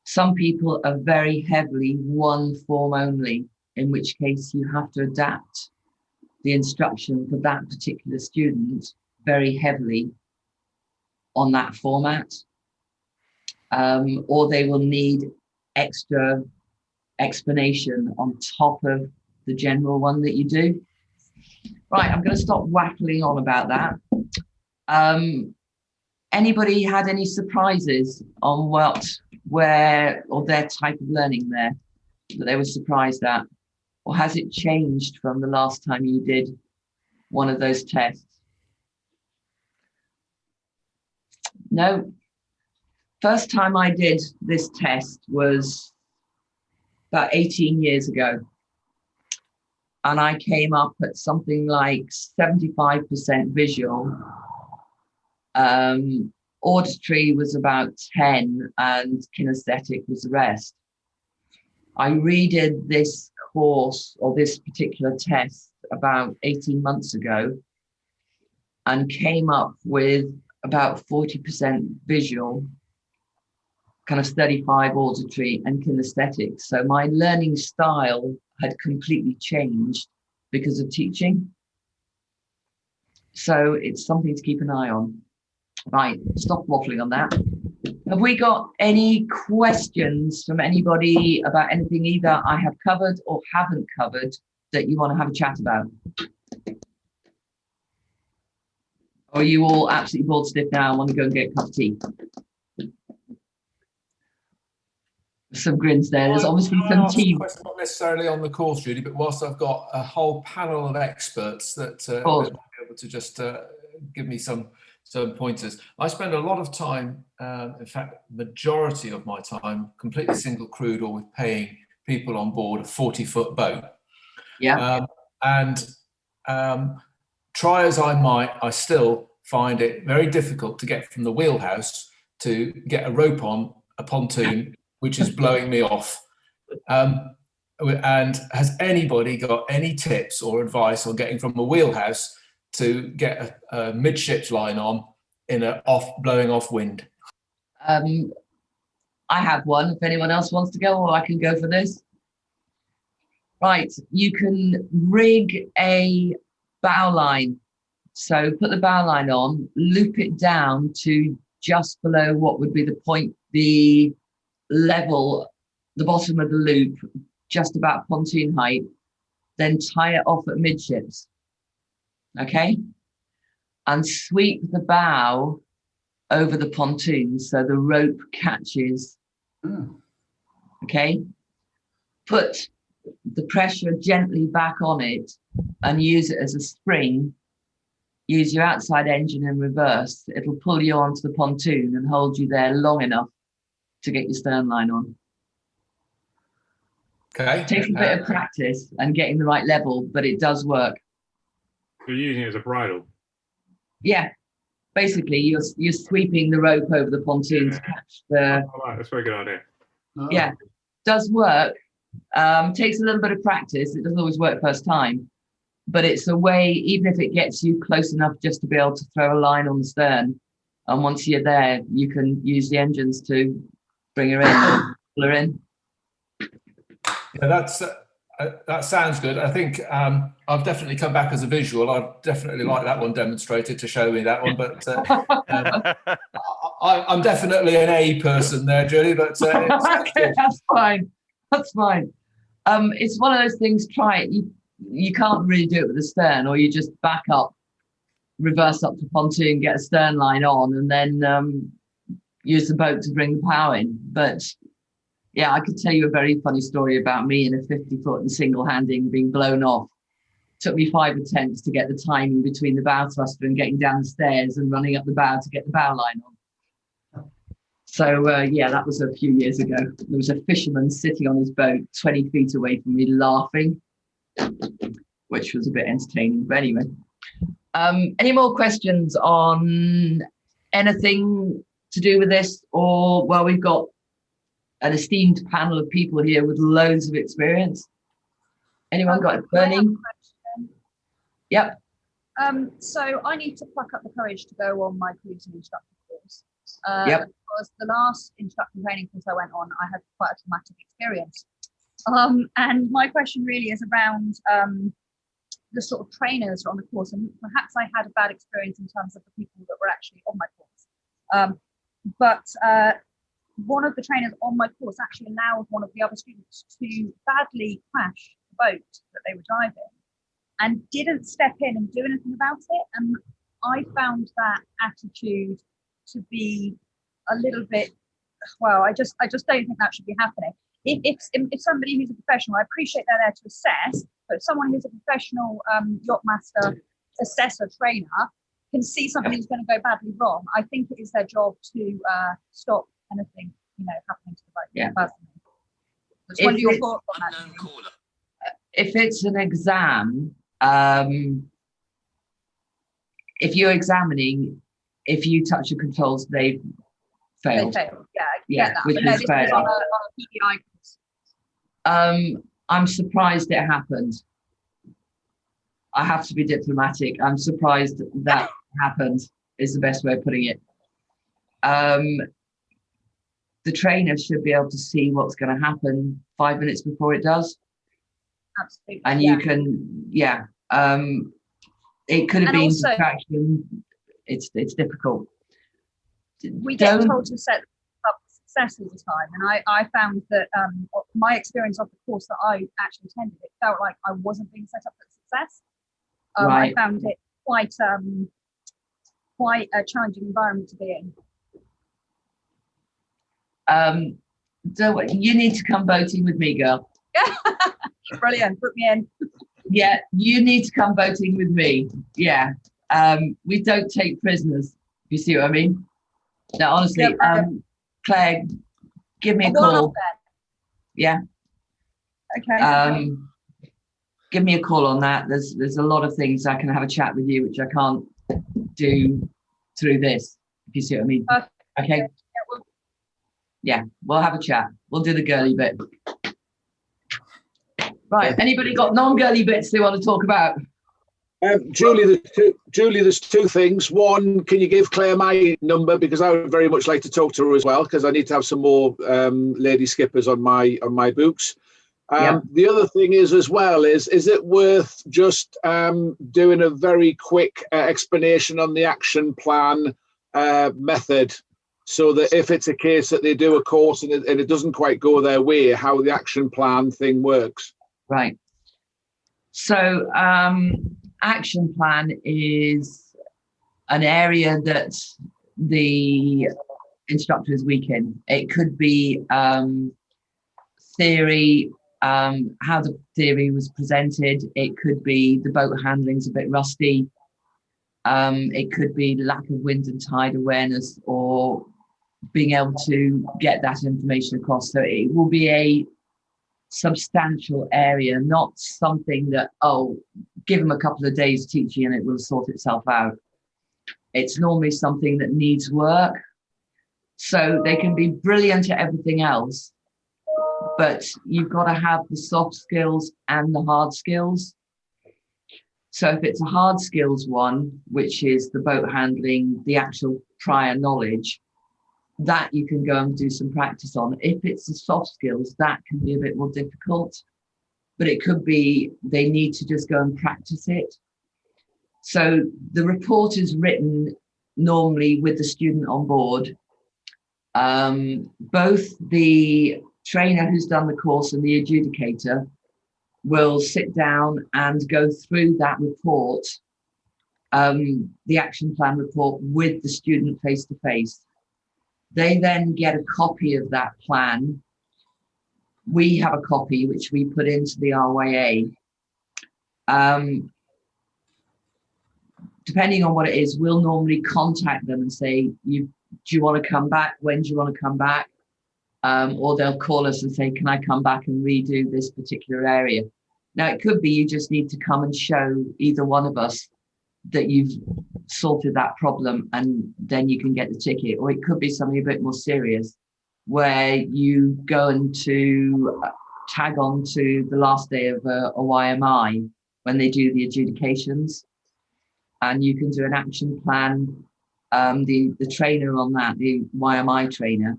Some people are very heavily one form only, in which case you have to adapt the instruction for that particular student very heavily on that format. Or they will need extra explanation on top of the general one that you do. Right, I'm going to stop waffling on about that. Anybody had any surprises on where, or their type of learning there that they were surprised at? Or has it changed from the last time you did one of those tests? No. First time I did this test was about 18 years ago. And I came up at something like 75% visual. Auditory was about 10 and kinesthetic was the rest. I redid this course or this particular test about 18 months ago and came up with about 40% visual, kind of 35 auditory and kinesthetic. So my learning style had completely changed because of teaching. So it's something to keep an eye on. Right, stop waffling on that. Have we got any questions from anybody about anything either I have covered or haven't covered that you want to have a chat about? Or are you all absolutely bored stiff now and want to go and get a cup of tea? Some grins there. There's obviously some tea. Not necessarily on the course, Judy, but whilst I've got a whole panel of experts that might be able to just give me some pointers. I spend a lot of time, in fact, majority of my time, completely single crewed or with paying people on board a 40-foot boat. Yeah. Try as I might, I still find it very difficult to get from the wheelhouse to get a rope on a pontoon, which is blowing me off. And has anybody got any tips or advice on getting from a wheelhouse to get a midships line on in a blowing off wind? I have one, if anyone else wants to go, or I can go for this. Right, you can rig a bow line. So put the bow line on, loop it down to just below what would be the point, the level, the bottom of the loop, just about pontoon height, then tie it off at midships. Okay? And sweep the bow over the pontoon so the rope catches. Okay? Put the pressure gently back on it and use it as a spring. Use your outside engine in reverse. It'll pull you onto the pontoon and hold you there long enough to get your stern line on. Okay. It takes a bit of practice and getting the right level, but it does work. You're using it as a bridle. Yeah, basically you're sweeping the rope over the pontoon to catch the. Oh, right. That's a very good idea. Yeah, does work. Takes a little bit of practice. It doesn't always work first time, but it's a way, even if it gets you close enough just to be able to throw a line on the stern, and once you're there, you can use the engines to bring her in, pull her in. Yeah, that sounds good. I think I've definitely come back as a visual. I'd definitely like that one demonstrated to show me that one, but I'm definitely an A person there, Julie. But okay, that's fine. That's fine. It's one of those things. Try it. You can't really do it with the stern, or you just back up, reverse up to pontoon, get a stern line on, and then use the boat to bring the power in. But yeah, I could tell you a very funny story about me in a 50-foot and single-handing being blown off. Took me 5 attempts to get the timing between the bow thruster and getting down the stairs and running up the bow to get the bow line on. So yeah, that was a few years ago. There was a fisherman sitting on his boat 20 feet away from me laughing, which was a bit entertaining. But anyway, any more questions on anything to do with this? Or, well, we've got an esteemed panel of people here with loads of experience. Anyone got it burning? Yep. So I need to pluck up the courage to go on my cruising instructor course. Yep. Because the last instructor training course I went on, I had quite a traumatic experience. And my question really is around the sort of trainers on the course, and perhaps I had a bad experience in terms of the people that were actually on my course. But one of the trainers on my course actually allowed one of the other students to badly crash the boat that they were driving and didn't step in and do anything about it. And I found that attitude to be a little bit, well, I just don't think that should be happening. If somebody who's a professional, I appreciate they're there to assess, but someone who's a professional yacht master, assessor, trainer, can see something that's going to go badly wrong, I think it is their job to stop anything, happening to the boat. Yeah. Personally. What are your thoughts on that? If it's an exam, if you're examining, if you touch the controls, they failed. They failed. Yeah, I Yeah, get that. which But no, is this fair. was on a PBI course. I'm surprised it happened. I have to be diplomatic. I'm surprised that happened, is the best way of putting it. The trainer should be able to see what's going to happen 5 minutes before it does. Absolutely. And you can, it could have And been also- distraction. It's difficult. We get told to set up success all the time, and I found that my experience of the course that I actually attended, it felt like I wasn't being set up for success. Right. I found it quite a challenging environment to be in. You need to come boating with me, girl. Brilliant, put me in. Yeah, you need to come boating with me. Yeah. We don't take prisoners, if you see what I mean. No, honestly, Claire, give me a call. Yeah. Okay. Give me a call on that. There's a lot of things I can have a chat with you, which I can't do through this, if you see what I mean. Okay. Yeah, we'll have a chat. We'll do the girly bit. Right. Anybody got non-girly bits they want to talk about? Julie, there's two things. One, can you give Claire my number, because I would very much like to talk to her as well, because I need to have some more lady skippers on my books. The other thing is as well is it worth just doing a very quick explanation on the action plan method, so that if it's a case that they do a course and it doesn't quite go their way, how the action plan thing works? Right. So action plan is an area that the instructor is weak in. It could be theory, how the theory was presented. It could be the boat handling's a bit rusty. It could be lack of wind and tide awareness, or being able to get that information across. So it will be a substantial area, not something that, give them a couple of days teaching and it will sort itself out. It's normally something that needs work. So they can be brilliant at everything else, but you've got to have the soft skills and the hard skills. So if it's a hard skills one, which is the boat handling, the actual prior knowledge, that you can go and do some practice on. If it's the soft skills, that can be a bit more difficult, but it could be they need to just go and practice it. So the report is written normally with the student on board. Both the trainer who's done the course and the adjudicator will sit down and go through that report, the action plan report, with the student face to face. They then get a copy of that plan. We have a copy which we put into the RYA. Depending on what it is, we'll normally contact them and say, do you want to come back? When do you want to come back? Or they'll call us and say, can I come back and redo this particular area? Now, it could be you just need to come and show either one of us that you've sorted that problem, and then you can get the ticket. Or it could be something a bit more serious, where you go into tag on to the last day of a YMI when they do the adjudications, and you can do an action plan. The trainer on that, the YMI trainer,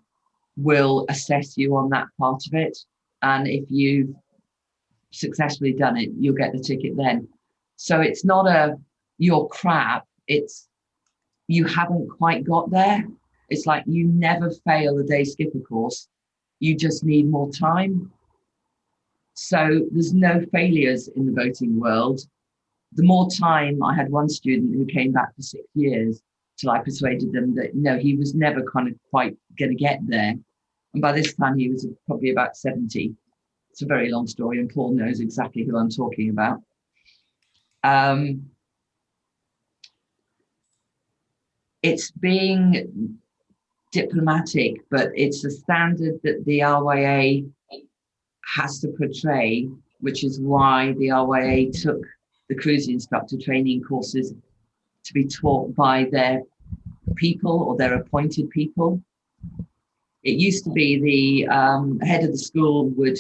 will assess you on that part of it, and if you've successfully done it, you'll get the ticket then. So it's not you're crap, it's you haven't quite got there. It's like you never fail a day skipper course. You just need more time. So there's no failures in the boating world. The more time, I had one student who came back for 6 years till I persuaded them that no, he was never kind of quite going to get there. And by this time, he was probably about 70. It's a very long story, and Paul knows exactly who I'm talking about. It's being diplomatic, but it's a standard that the RYA has to portray, which is why the RYA took the cruising instructor training courses to be taught by their people or their appointed people. It used to be the head of the school would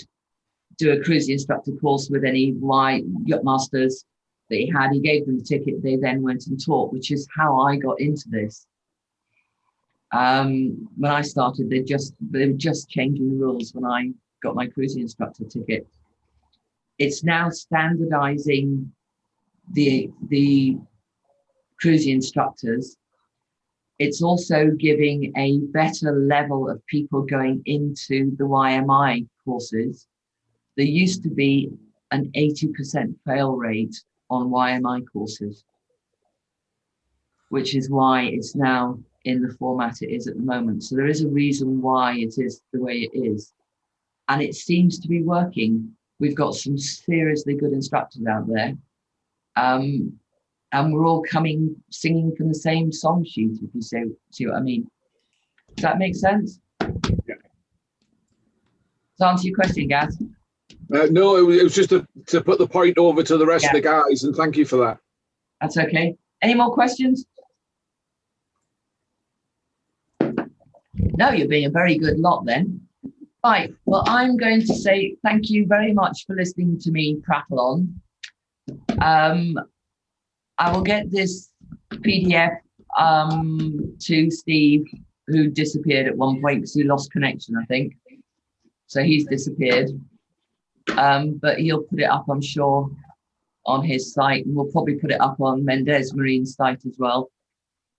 do a cruising instructor course with any yacht masters that he had. He gave them the ticket. They then went and taught, which is how I got into this. When I started, they were just changing the rules when I got my cruising instructor ticket. It's now standardizing the cruising instructors. It's also giving a better level of people going into the YMI courses. There used to be an 80% fail rate on YMI courses, which is why it's now in the format it is at the moment. So there is a reason why it is the way it is. And it seems to be working. We've got some seriously good instructors out there. And we're all singing from the same song sheet, if you see what I mean. Does that make sense? Yeah. Does that answer your question, Gaz? No, it was just to put the point over to the rest of the guys, and thank you for that. That's okay. Any more questions? No, you're being a very good lot then. Right, well, I'm going to say thank you very much for listening to me prattle on. I will get this PDF to Steve, who disappeared at one point because he lost connection, I think. So he's disappeared. But he'll put it up, I'm sure, on his site. And we'll probably put it up on Mendez Marine's site as well,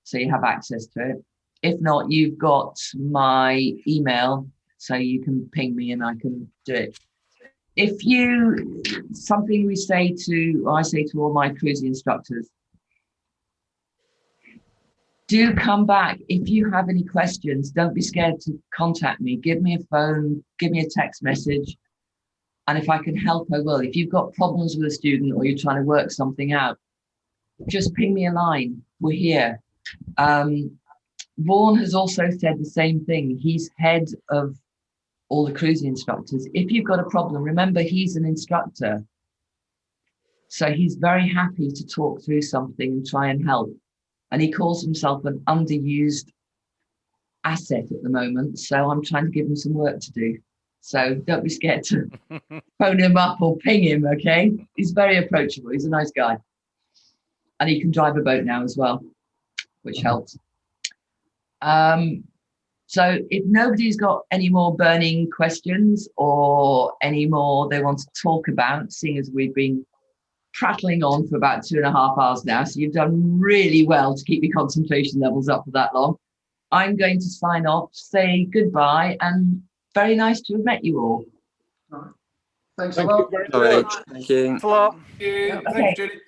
so you have access to it. If not, you've got my email, so you can ping me and I can do it. If something I say to all my cruising instructors, do come back. If you have any questions, don't be scared to contact me. Give me a phone, give me a text message. And if I can help, I will. If you've got problems with a student or you're trying to work something out, just ping me a line. We're here. Vaughan has also said the same thing. He's head of all the cruising instructors. If you've got a problem, remember he's an instructor. So he's very happy to talk through something and try and help. And he calls himself an underused asset at the moment. So I'm trying to give him some work to do. So don't be scared to phone him up or ping him, okay? He's very approachable. He's a nice guy. And he can drive a boat now as well, which helps. So if nobody's got any more burning questions or any more they want to talk about, seeing as we've been prattling on for about 2.5 hours now, so you've done really well to keep your concentration levels up for that long. I'm going to sign off, say goodbye, and very nice to have met you all. Thanks a lot. Thank you. Thanks a lot. Thank you. Okay. Thank you, Judy.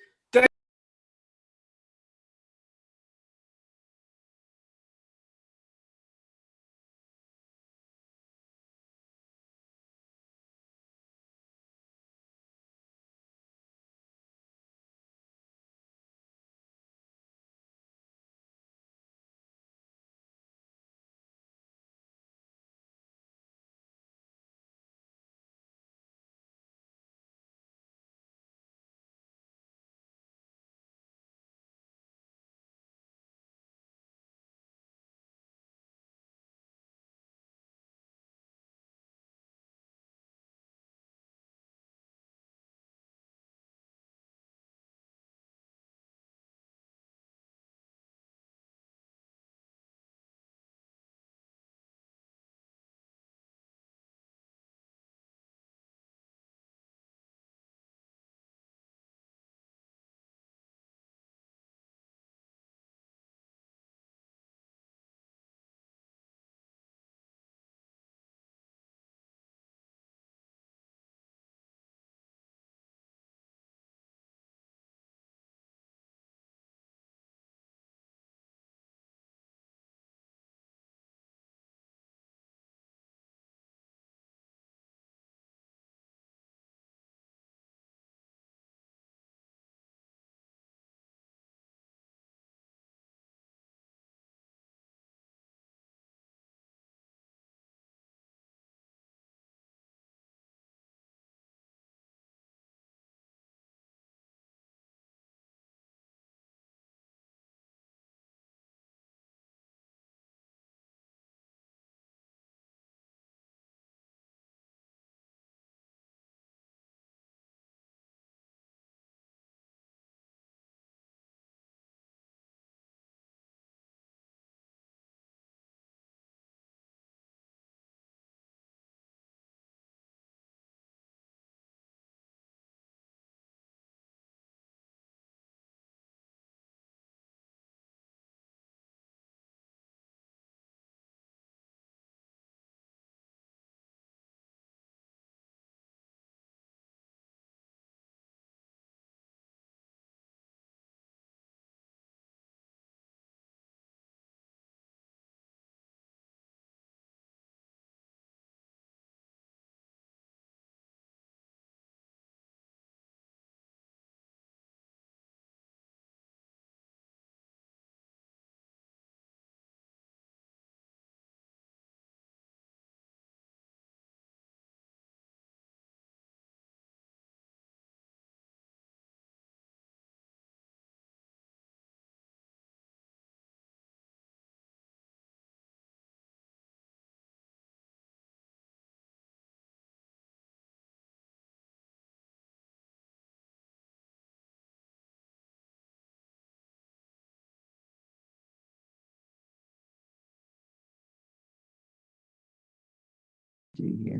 do here.